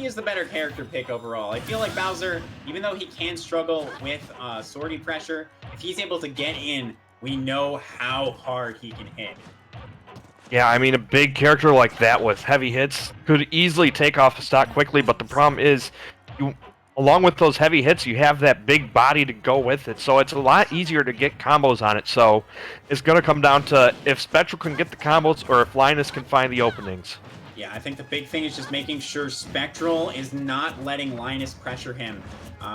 [SPEAKER 4] is the better character pick overall. I feel like Bowser, even though he can struggle with sortie pressure, if he's able to get in, we know how hard he can hit.
[SPEAKER 5] Yeah, I mean, a big character like that with heavy hits could easily take off a stock quickly, but the problem is, along with those heavy hits, you have that big body to go with it, so it's a lot easier to get combos on it. So it's going to come down to if Spectral can get the combos or if Linus can find the openings.
[SPEAKER 4] Yeah, I think the big thing is just making sure Spectral is not letting Linus pressure him.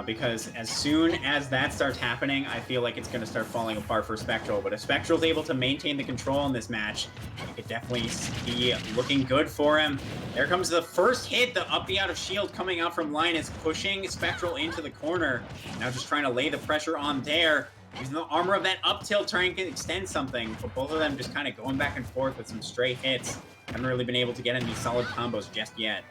[SPEAKER 4] Because as soon as that starts happening, I feel like it's going to start falling apart for Spectral. But if Spectral's able to maintain the control in this match, it could definitely be looking good for him. There comes the first hit, the up B out of shield coming out from Linus, pushing Spectral into the corner. Now just trying to lay the pressure on there. Using the armor of that up tilt, trying to extend something. But both of them just kind of going back and forth with some stray hits. Haven't really been able to get any solid combos just yet.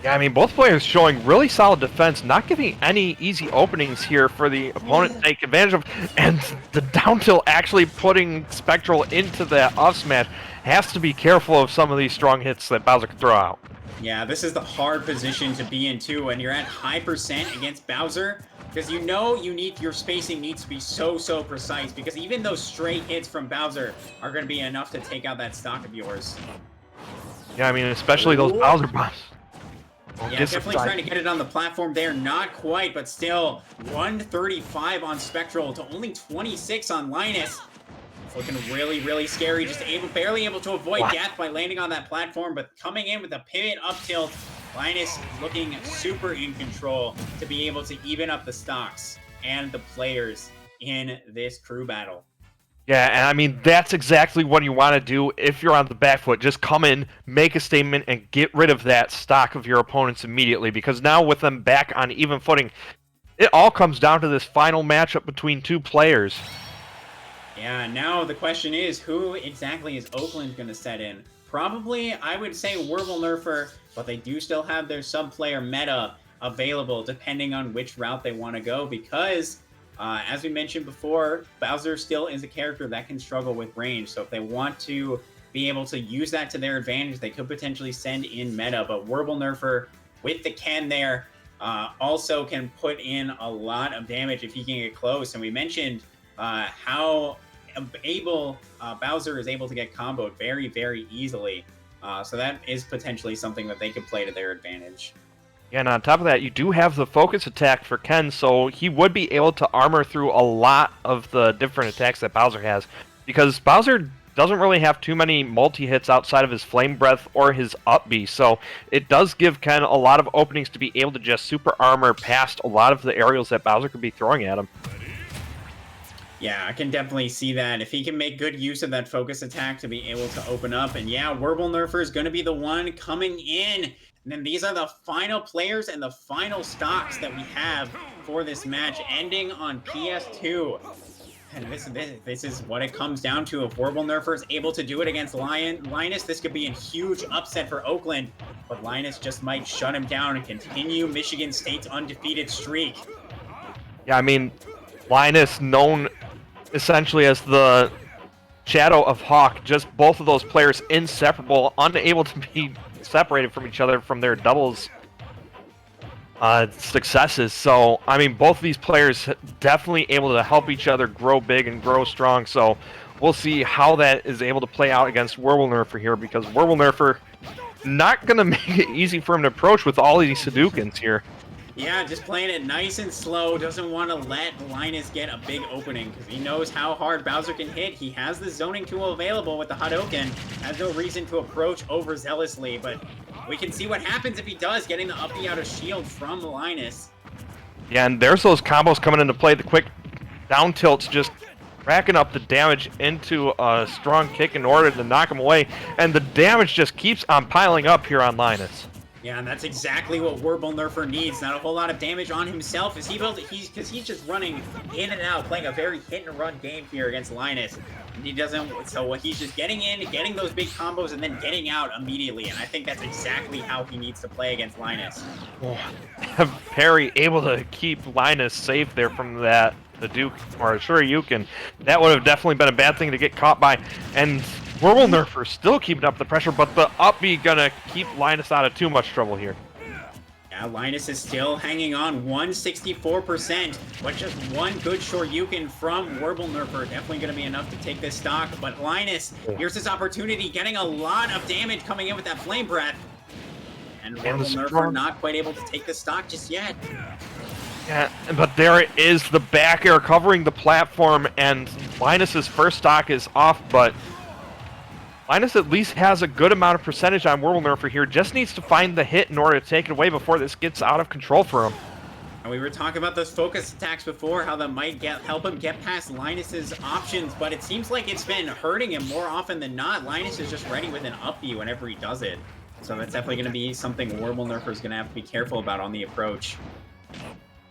[SPEAKER 5] Yeah, I mean, both players showing really solid defense, not giving any easy openings here for the opponent to take advantage of, and the down tilt actually putting Spectral into that off smash. Has to be careful of some of these strong hits that Bowser can throw out.
[SPEAKER 4] Yeah, this is the hard position to be in too, and you're at high percent against Bowser, because you know your spacing needs to be so precise, because even those stray hits from Bowser are going to be enough to take out that stock of yours.
[SPEAKER 5] Yeah, I mean, especially those Bowser bombs.
[SPEAKER 4] Yeah, definitely trying to get it on the platform there. Not quite, but still 135 on Spectral to only 26 on Linus. It's looking really scary. Just barely able to avoid death by landing on that platform, but coming in with a pivot up tilt. Linus looking super in control to be able to even up the stocks and the players in this crew battle.
[SPEAKER 5] Yeah, and I mean, that's exactly what you want to do if you're on the back foot. Just come in, make a statement, and get rid of that stock of your opponents immediately, because now with them back on even footing, it all comes down to this final matchup between two players.
[SPEAKER 4] Yeah, now the question is, who exactly is Oakland going to set in? Probably, I would say Werble Nerfer, but they do still have their sub-player meta available depending on which route they want to go, because as we mentioned before, Bowser still is a character that can struggle with range. So if they want to be able to use that to their advantage, they could potentially send in meta. But Werble Nerfer with the Ken there also can put in a lot of damage if he can get close. And we mentioned how able Bowser is able to get comboed very easily. So that is potentially something that they could play to their advantage.
[SPEAKER 5] Yeah, and on top of that, you do have the focus attack for Ken, so he would be able to armor through a lot of the different attacks that Bowser has, because Bowser doesn't really have too many multi-hits outside of his Flame Breath or his Up B, so it does give Ken a lot of openings to be able to just super armor past a lot of the aerials that Bowser could be throwing at him.
[SPEAKER 4] Yeah, I can definitely see that. If he can make good use of that focus attack to be able to open up, and yeah, Werble Nerfer is going to be the one coming in. And then these are the final players and the final stocks that we have for this match, ending on PS2. And this is what it comes down to. If Werble Nerfer is able to do it against Linus, this could be a huge upset for Oakland. But Linus just might shut him down and continue Michigan State's undefeated streak.
[SPEAKER 5] Yeah, I mean, Linus, known essentially as the shadow of Hawk, just both of those players inseparable, unable to be separated from each other from their doubles successes. So, I mean, both of these players definitely able to help each other grow big and grow strong. So, we'll see how that is able to play out against Werble Nerfer here, because Werble Nerfer not going to make it easy for him to approach with all these Hadoukens here.
[SPEAKER 4] Yeah, just playing it nice and slow. Doesn't want to let Linus get a big opening because he knows how hard Bowser can hit. He has the zoning tool available with the Hadouken. Has no reason to approach overzealously, but we can see what happens if he does, getting the up B out of shield from Linus.
[SPEAKER 5] Yeah, and there's those combos coming into play. The quick down tilts just racking up the damage into a strong kick in order to knock him away. And the damage just keeps on piling up here on Linus.
[SPEAKER 4] Yeah, and that's exactly what Nerfer needs. Not a whole lot of damage on himself. Is he able to, because he's just running in and out, playing a very hit and run game here against Linus. And he doesn't, so he's just getting in, getting those big combos, and then getting out immediately. And I think that's exactly how he needs to play against Linus.
[SPEAKER 5] Perry able to keep Linus safe there from that the Duke or Shoryuken. That would have definitely been a bad thing to get caught by. And Nerfer still keeping up the pressure, but the up B gonna keep Linus out of too much trouble here.
[SPEAKER 4] Yeah, Linus is still hanging on 164%, but just one good Shoryuken from Nerfer definitely going to be enough to take this stock. But Linus, here's his opportunity, getting a lot of damage coming in with that Flame Breath. And Nerfer not quite able to take the stock just yet.
[SPEAKER 5] Yeah, but there it is, the back air covering the platform, and Linus's first stock is off, but Linus at least has a good amount of percentage on Nerfer here. Just needs to find the hit in order to take it away before this gets out of control for him.
[SPEAKER 4] And we were talking about those focus attacks before, how that might help him get past Linus's options, but it seems like it's been hurting him more often than not. Linus is just ready with an up B whenever he does it. So that's definitely going to be something Nerfer is going to have to be careful about on the approach.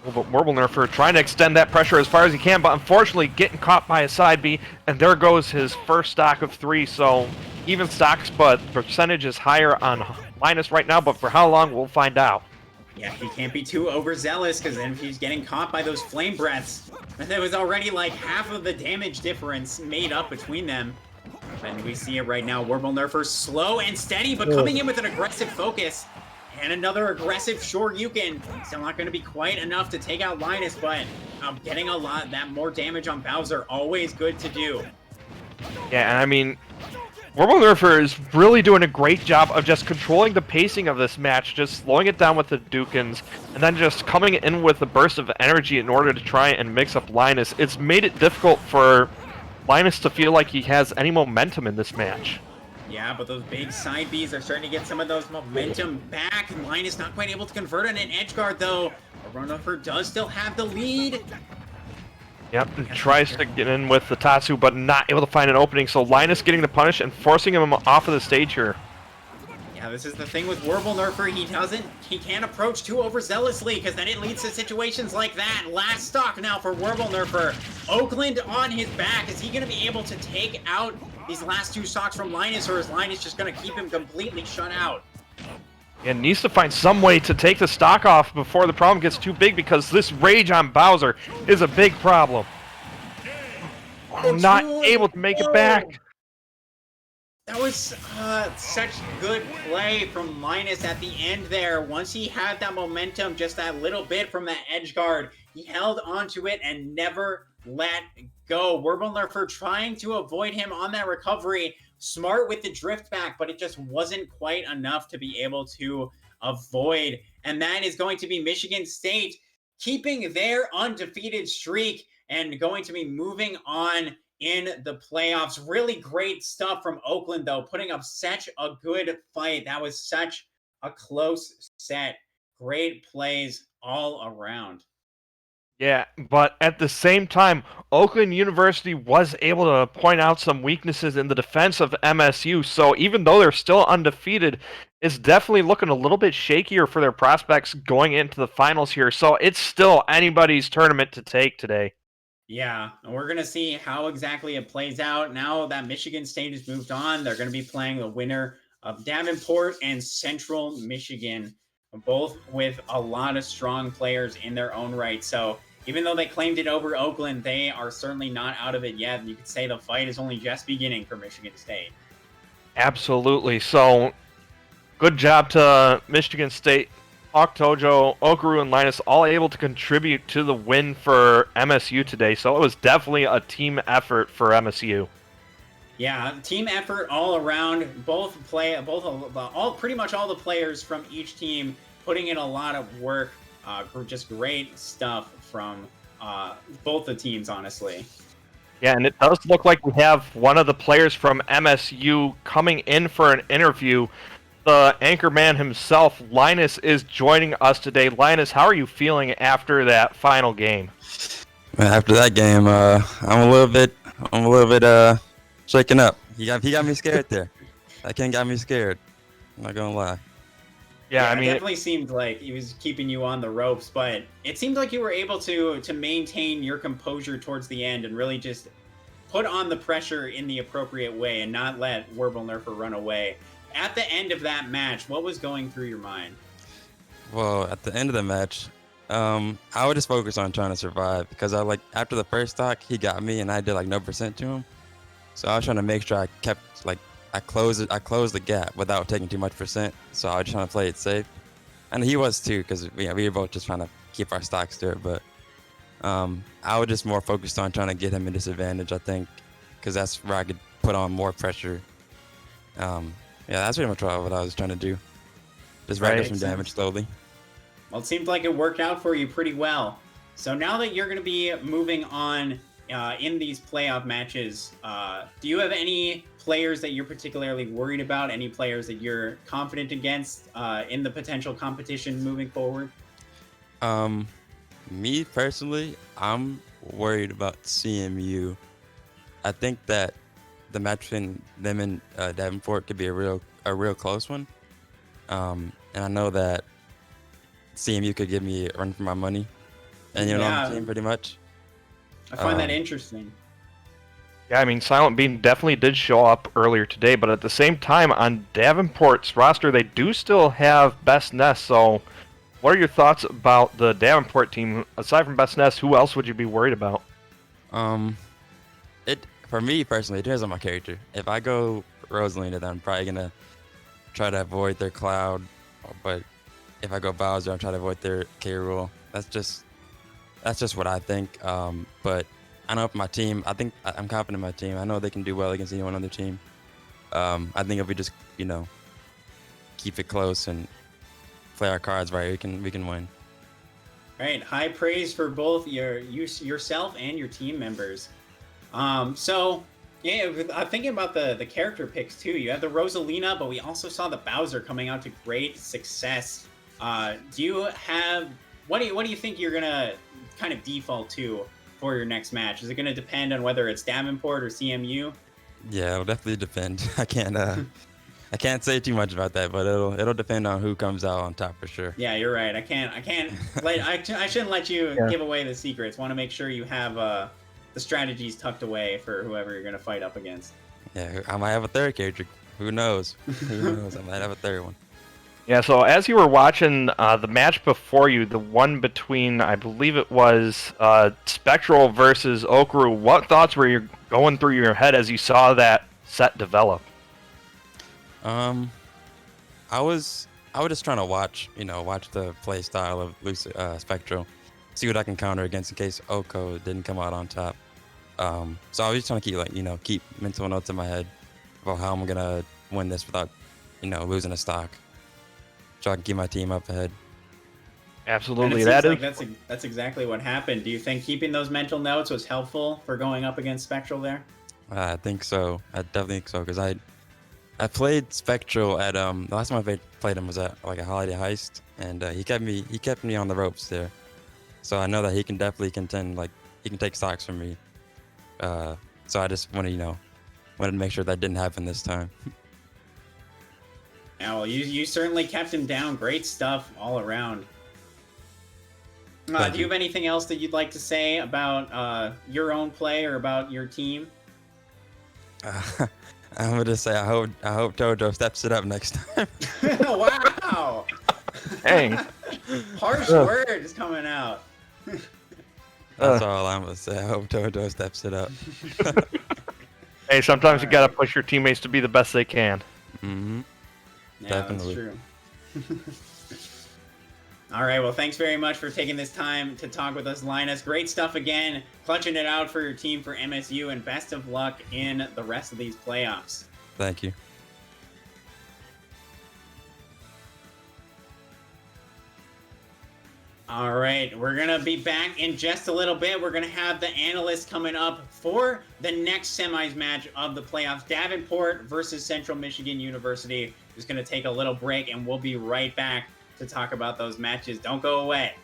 [SPEAKER 5] But Nerfer trying to extend that pressure as far as he can, but unfortunately getting caught by a side B, and there goes his first stock of 3, so even stocks, but percentage is higher on Linus right now, but for how long, we'll find out.
[SPEAKER 4] Yeah, he can't be too overzealous, because then if he's getting caught by those flame breaths, there was already like half of the damage difference made up between them. And we see it right now, Nerfer slow and steady, but coming in with an aggressive focus. And another aggressive Shoryuken. Still not going to be quite enough to take out Linus, but getting that more damage on Bowser, always good to do.
[SPEAKER 5] Yeah, and I mean, Nerfer is really doing a great job of just controlling the pacing of this match, just slowing it down with the Dukins, and then just coming in with a burst of energy in order to try and mix up Linus. It's made it difficult for Linus to feel like he has any momentum in this match.
[SPEAKER 4] Yeah, but those big side Bs are starting to get some of those momentum back. And Linus not quite able to convert on an edge guard, though. Nerfer does still have the lead.
[SPEAKER 5] Yep, and tries to get in with the Tatsu, but not able to find an opening. So Linus getting the punish and forcing him off of the stage here.
[SPEAKER 4] Yeah, this is the thing with Nerfer. He can't approach too overzealously, because then it leads to situations like that. Last stock now for Nerfer. Oakland on his back. Is he going to be able to take out these last 2 stocks from Linus, or is Linus just going to keep him completely shut out?
[SPEAKER 5] And needs to find some way to take the stock off before the problem gets too big, because this rage on Bowser is a big problem. Not able to make it back.
[SPEAKER 4] That was such good play from Linus at the end there. Once he had that momentum, just that little bit from that edge guard, he held onto it and never let go. Nerfer trying to avoid him on that recovery. Smart with the drift back, but it just wasn't quite enough to be able to avoid. And that is going to be Michigan State keeping their undefeated streak and going to be moving on in the playoffs. Really great stuff from Oakland, though, putting up such a good fight. That was such a close set. Great plays all around.
[SPEAKER 5] Yeah, but at the same time, Oakland University was able to point out some weaknesses in the defense of MSU, so even though they're still undefeated, it's definitely looking a little bit shakier for their prospects going into the finals here, so it's still anybody's tournament to take today.
[SPEAKER 4] Yeah, and we're going to see how exactly it plays out. Now that Michigan State has moved on, they're going to be playing the winner of Davenport and Central Michigan, both with a lot of strong players in their own right, so even though they claimed it over Oakland, they are certainly not out of it yet. You could say the fight is only just beginning for Michigan State.
[SPEAKER 5] Absolutely. So, good job to Michigan State. Hawk, Tojo, Okaru, and Linus all able to contribute to the win for MSU today. So it was definitely a team effort for MSU.
[SPEAKER 4] Yeah, team effort all around. Pretty much all the players from each team putting in a lot of work. Just great stuff from both the teams, honestly.
[SPEAKER 5] Yeah, and it does look like we have one of the players from MSU coming in for an interview. The anchor man himself, Linus, is joining us today. Linus, how are you feeling after that final game?
[SPEAKER 6] After that game, I'm a little bit shaken up. He got me scared there. That kid got me scared. I'm not gonna lie.
[SPEAKER 5] Yeah, I
[SPEAKER 4] it
[SPEAKER 5] mean,
[SPEAKER 4] definitely seemed like he was keeping you on the ropes, but it seemed like you were able to maintain your composure towards the end and really just put on the pressure in the appropriate way and not let Wirbelnerfer run away. At the end of that match, what was going through your mind?
[SPEAKER 6] Well, at the end of the match, I would just focus on trying to survive because after the first stock, he got me and I did like no percent to him. So I was trying to make sure I kept I closed the gap without taking too much percent. So I was trying to play it safe, and he was too because we were both just trying to keep our stocks there. But I was just more focused on trying to get him a disadvantage, I think, because that's where I could put on more pressure. Yeah, that's pretty much what I was trying to do. Just rack up some damage slowly.
[SPEAKER 4] Well, it seemed like it worked out for you pretty well. So now that you're going to be moving on in these playoff matches, do you have any players that you're particularly worried about? Any players that you're confident against in the potential competition moving forward?
[SPEAKER 6] Me personally, I'm worried about CMU. I think that the match between them and Davenport could be a real close one. And I know that CMU could give me a run for my money, and on the team pretty much.
[SPEAKER 4] I find that interesting.
[SPEAKER 5] Yeah, I mean, Silent Bean definitely did show up earlier today, but at the same time, on Davenport's roster, they do still have Best Nest. So, what are your thoughts about the Davenport team? Aside from Best Nest, who else would you be worried about?
[SPEAKER 6] For me personally, it depends on my character. If I go Rosalina, then I'm probably gonna try to avoid their Cloud. But if I go Bowser, I'm trying to avoid their K. Rool. That's just what I think. But I know for my team, I think I'm confident in my team. I know they can do well against anyone on their team. I think if we just keep it close and play our cards right, we can win.
[SPEAKER 4] Right, high praise for both yourself and your team members. So yeah, I'm thinking about the character picks too. You have the Rosalina, but we also saw the Bowser coming out to great success. Do you have what do you think you're gonna kind of default to for your next match? Is it gonna depend on whether it's Davenport or CMU?
[SPEAKER 6] Yeah, it'll definitely depend. I can't say too much about that, but it'll depend on who comes out on top for sure.
[SPEAKER 4] Yeah, you're right. I shouldn't let you give away the secrets. Want to make sure you have the strategies tucked away for whoever you're gonna fight up against.
[SPEAKER 6] Yeah, I might have a third character. Who knows? Who knows? I might have a third one.
[SPEAKER 5] Yeah, so as you were watching the match before you, the one between, I believe it was Spectral versus Okru, what thoughts were you going through your head as you saw that set develop?
[SPEAKER 6] I was just trying to watch the play style of Spectral, see what I can counter against in case Oko didn't come out on top. So I was just trying to keep mental notes in my head about how I'm gonna win this without losing a stock, so I can keep my team up ahead.
[SPEAKER 5] Absolutely,
[SPEAKER 4] that's exactly what happened. Do you think keeping those mental notes was helpful for going up against Spectral there?
[SPEAKER 6] I think so. I definitely think so because I played Spectral at the last time I played him was at like a holiday heist, and he kept me on the ropes there. So I know that he can definitely contend. Like he can take stocks from me. So I just wanted to make sure that didn't happen this time.
[SPEAKER 4] Yeah, well, you certainly kept him down. Great stuff all around. Do you have anything else that you'd like to say about your own play or about your team?
[SPEAKER 6] I'm gonna say I hope Jojo steps it up next time.
[SPEAKER 4] Wow!
[SPEAKER 5] Dang.
[SPEAKER 4] Harsh words coming out.
[SPEAKER 6] That's all I'm gonna say. I hope Jojo steps it up.
[SPEAKER 5] Hey, sometimes you gotta push your teammates to be the best they can.
[SPEAKER 6] Mm-hmm.
[SPEAKER 4] Yeah,
[SPEAKER 6] Definitely.
[SPEAKER 4] That's true. All right, well, thanks very much for taking this time to talk with us, Linus. Great stuff again, clutching it out for your team for MSU, and best of luck in the rest of these playoffs.
[SPEAKER 6] Thank you.
[SPEAKER 4] All right, we're going to be back in just a little bit. We're going to have the analysts coming up for the next semis match of the playoffs, Davenport versus Central Michigan University. Just going to take a little break, and we'll be right back to talk about those matches. Don't go away.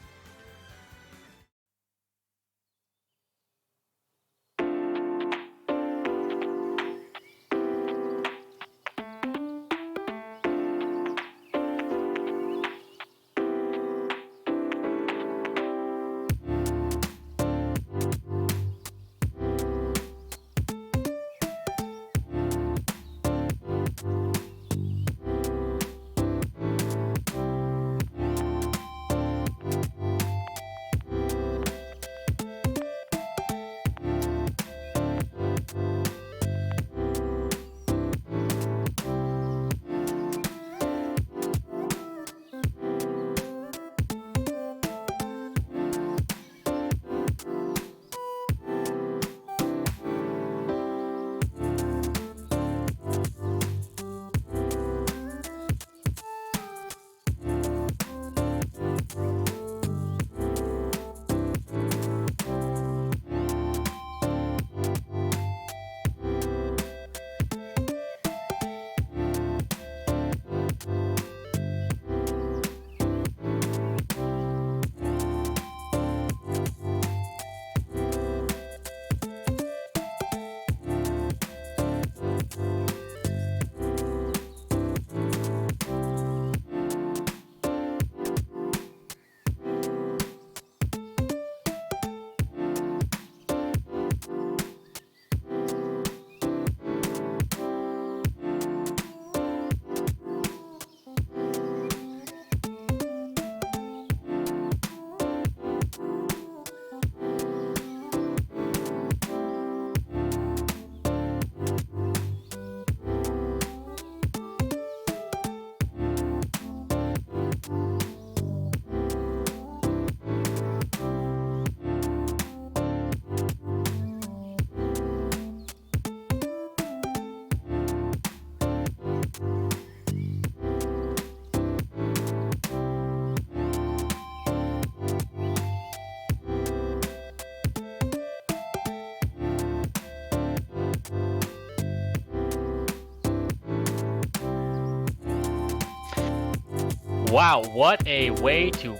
[SPEAKER 1] Wow, what a way to...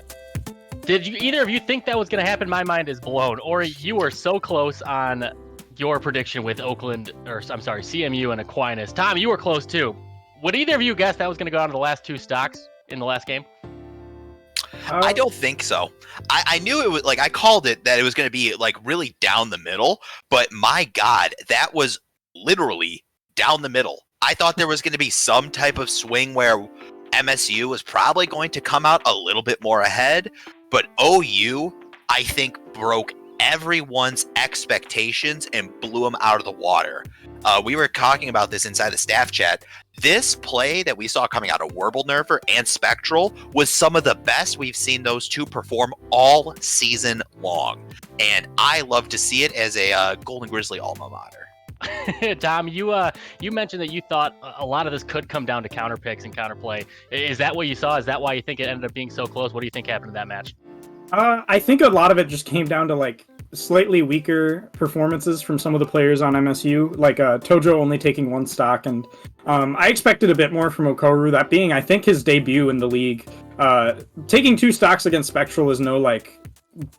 [SPEAKER 1] Did you either of you think that was going to happen? My mind is blown. Ori, you were so close on your prediction with Oakland, or I'm sorry, CMU and Aquinas. Tom, you were close too. Would either of you guess that was going to go down to the last two stocks in the last game?
[SPEAKER 3] I don't think so. I knew it was like I called it that it was going to be like really down the middle, but my God, that was literally down the middle. I thought there was going to be some type of swing where MSU was probably going to come out a little bit more ahead, but OU, I think, broke everyone's expectations and blew them out of the water. We were talking about this inside the staff chat. This play that we saw coming out of Wirbelnerfer and Spectral was some of the best we've seen those two perform all season long. And I love to see it as a Golden Grizzly alma mater.
[SPEAKER 1] Tom, you mentioned that you thought a lot of this could come down to counter picks and counterplay. Is that what you saw? Is that why you think it ended up being so close? What do you think happened in that match?
[SPEAKER 2] I think a lot of it just came down to like slightly weaker performances from some of the players on MSU, like Tojo only taking one stock, and I expected a bit more from Okoru, that being, I think, his debut in the league. Taking two stocks against Spectral is no, like,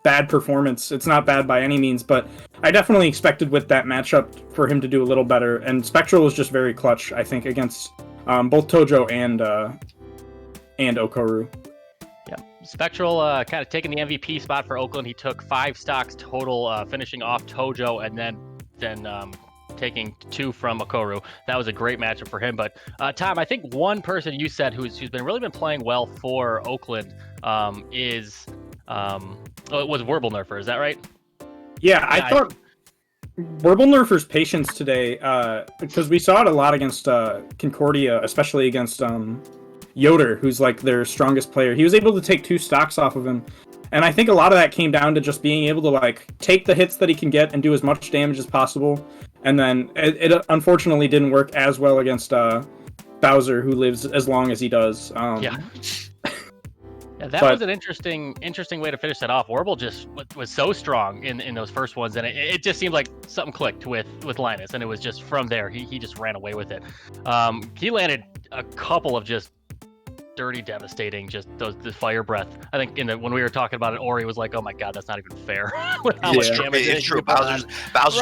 [SPEAKER 2] bad performance. It's not bad by any means, but I definitely expected with that matchup for him to do a little better, and Spectral was just very clutch, I think, against both Tojo and Okoru.
[SPEAKER 1] Yeah, Spectral kind of taking the MVP spot for Oakland. He took 5 stocks total, finishing off Tojo, and then taking 2 from Okoru. That was a great matchup for him. But Tom, I think one person you said who's really been playing well for Oakland is it was Wirbelnerfer. Is that right?
[SPEAKER 2] Yeah, I thought Wirbelnerfer's patience today, because we saw it a lot against Concordia, especially against Yoder, who's like their strongest player. He was able to take 2 stocks off of him, and I think a lot of that came down to just being able to like take the hits that he can get and do as much damage as possible. And then it unfortunately didn't work as well against Bowser, who lives as long as he does.
[SPEAKER 1] Yeah, that was an interesting way to finish that off. Warble just was so strong in those first ones, and it just seemed like something clicked with Linus, and it was just from there he just ran away with it. He landed a couple of just dirty, devastating, just the fire breath. I think when we were talking about it, Ori was like, "Oh my God, that's not even fair." With how much damage
[SPEAKER 3] it's true. Bowser's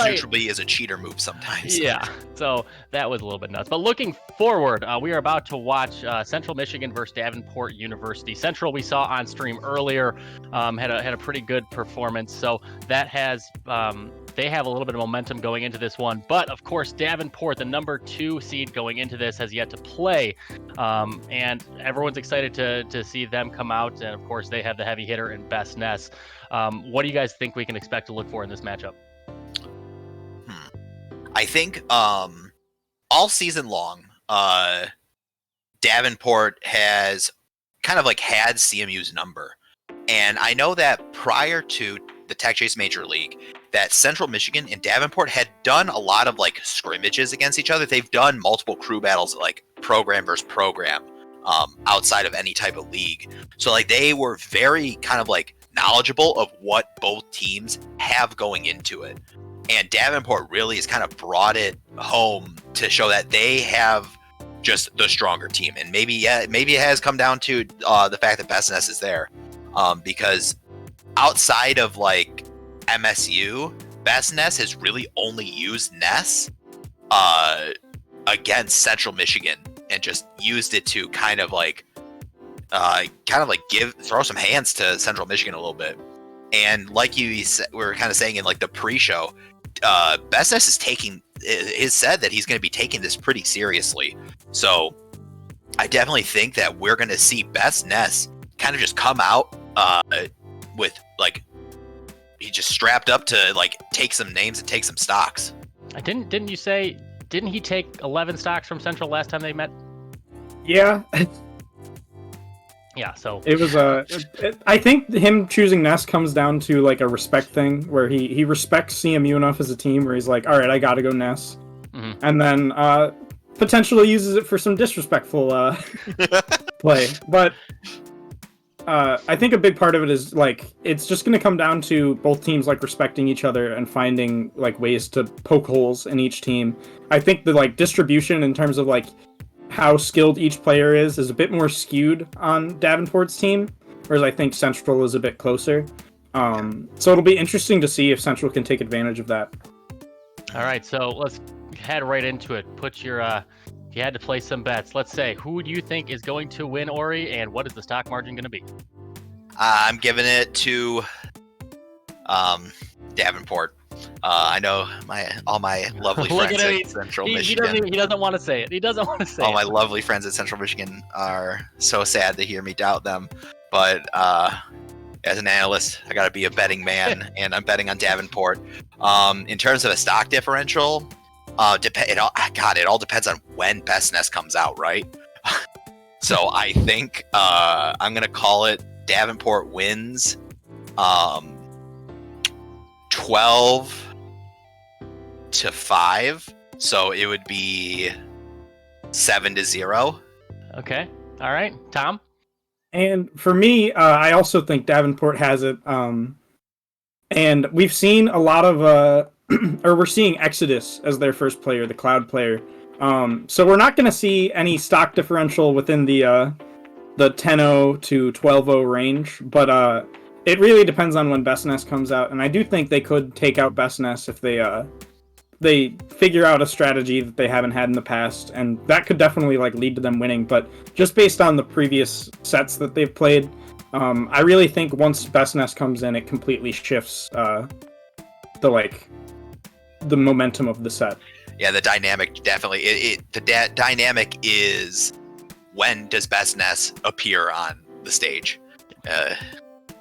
[SPEAKER 3] neutral is a cheater move sometimes.
[SPEAKER 1] Yeah, so that was a little bit nuts. But looking forward, we are about to watch Central Michigan versus Davenport University. Central we saw on stream earlier, had a pretty good performance. So that has they have a little bit of momentum going into this one. But of course, Davenport, the number 2 seed going into this, has yet to play, and everyone's excited to see them come out. And of course, they have the heavy hitter in Best Ness. What do you guys think we can expect to look for in this matchup?
[SPEAKER 3] I think all season long, Davenport has kind of like had CMU's number. And I know that prior to the Techchase Major League, that Central Michigan and Davenport had done a lot of like scrimmages against each other. They've done multiple crew battles, like program versus program, outside of any type of league. So like they were very kind of like knowledgeable of what both teams have going into it. And Davenport really has kind of brought it home to show that they have just the stronger team. And maybe it has come down to the fact that Best Ness is there, because outside of like MSU, Best Ness has really only used Ness against Central Michigan, and just used it to kind of like throw some hands to Central Michigan a little bit. And like we were kind of saying in like the pre-show, Best Ness is said that he's going to be taking this pretty seriously. So I definitely think that we're going to see Best Ness kind of just come out with like, he just strapped up to like take some names and take some stocks.
[SPEAKER 1] Didn't you say, didn't he take 11 stocks from Central last time they met?
[SPEAKER 2] Yeah.
[SPEAKER 1] Yeah, so
[SPEAKER 2] it was I think him choosing Ness comes down to like a respect thing, where he respects CMU enough as a team where he's like, all right, I gotta go Ness. Mm-hmm. And then potentially uses it for some disrespectful play. But I think a big part of it is like it's just going to come down to both teams like respecting each other and finding like ways to poke holes in each team. I think the like distribution in terms of like how skilled each player is a bit more skewed on Davenport's team, whereas I think Central is a bit closer. So it'll be interesting to see if Central can take advantage of that.
[SPEAKER 1] All right, so let's head right into it. Put your, if you had to place some bets, let's say, who do you think is going to win, Ori, and what is the stock margin going to be?
[SPEAKER 3] I'm giving it to Davenport. I know all my lovely
[SPEAKER 1] Look
[SPEAKER 3] friends
[SPEAKER 1] at
[SPEAKER 3] at
[SPEAKER 1] him.
[SPEAKER 3] Central
[SPEAKER 1] He
[SPEAKER 3] Michigan.
[SPEAKER 1] doesn't want to say it. He doesn't want to say
[SPEAKER 3] All
[SPEAKER 1] it.
[SPEAKER 3] my lovely friends at Central Michigan are so sad to hear me doubt them. But as an analyst, I got to be a betting man, and I'm betting on Davenport. In terms of a stock differential, it all depends on when Best Nest comes out, right? So I think I'm gonna call it Davenport wins 12-5. So it would be 7-0.
[SPEAKER 1] Okay. All right. Tom?
[SPEAKER 2] And for me, I also think Davenport has it. And we've seen a lot of, or we're seeing Exodus as their first player, the Cloud player. So we're not going to see any stock differential within the 10-0 to 12-0 range, but it really depends on when Best Nest comes out. And I do think they could take out Best Nest if they figure out a strategy that they haven't had in the past, and that could definitely lead to them winning. But just based on the previous sets that they've played, I really think once Best Nest comes in, it completely shifts the momentum of the set.
[SPEAKER 3] Yeah, the dynamic definitely. Dynamic is when does Best Nest appear on the stage.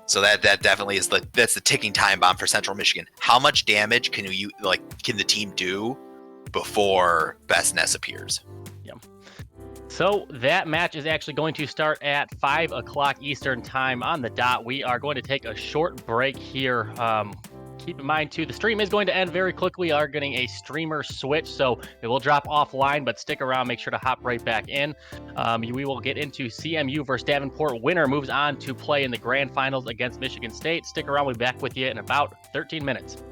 [SPEAKER 3] So that definitely is that's the ticking time bomb for Central Michigan. How much damage can the team do before Best Nest appears?
[SPEAKER 1] Yeah. So that match is actually going to start at 5 o'clock Eastern time on the dot. We are going to take a short break here. Keep in mind, too, the stream is going to end very quickly. We are getting a streamer switch, so it will drop offline, but stick around. Make sure to hop right back in. We will get into CMU versus Davenport. Winner moves on to play in the grand finals against Michigan State. Stick around. We'll be back with you in about 13 minutes.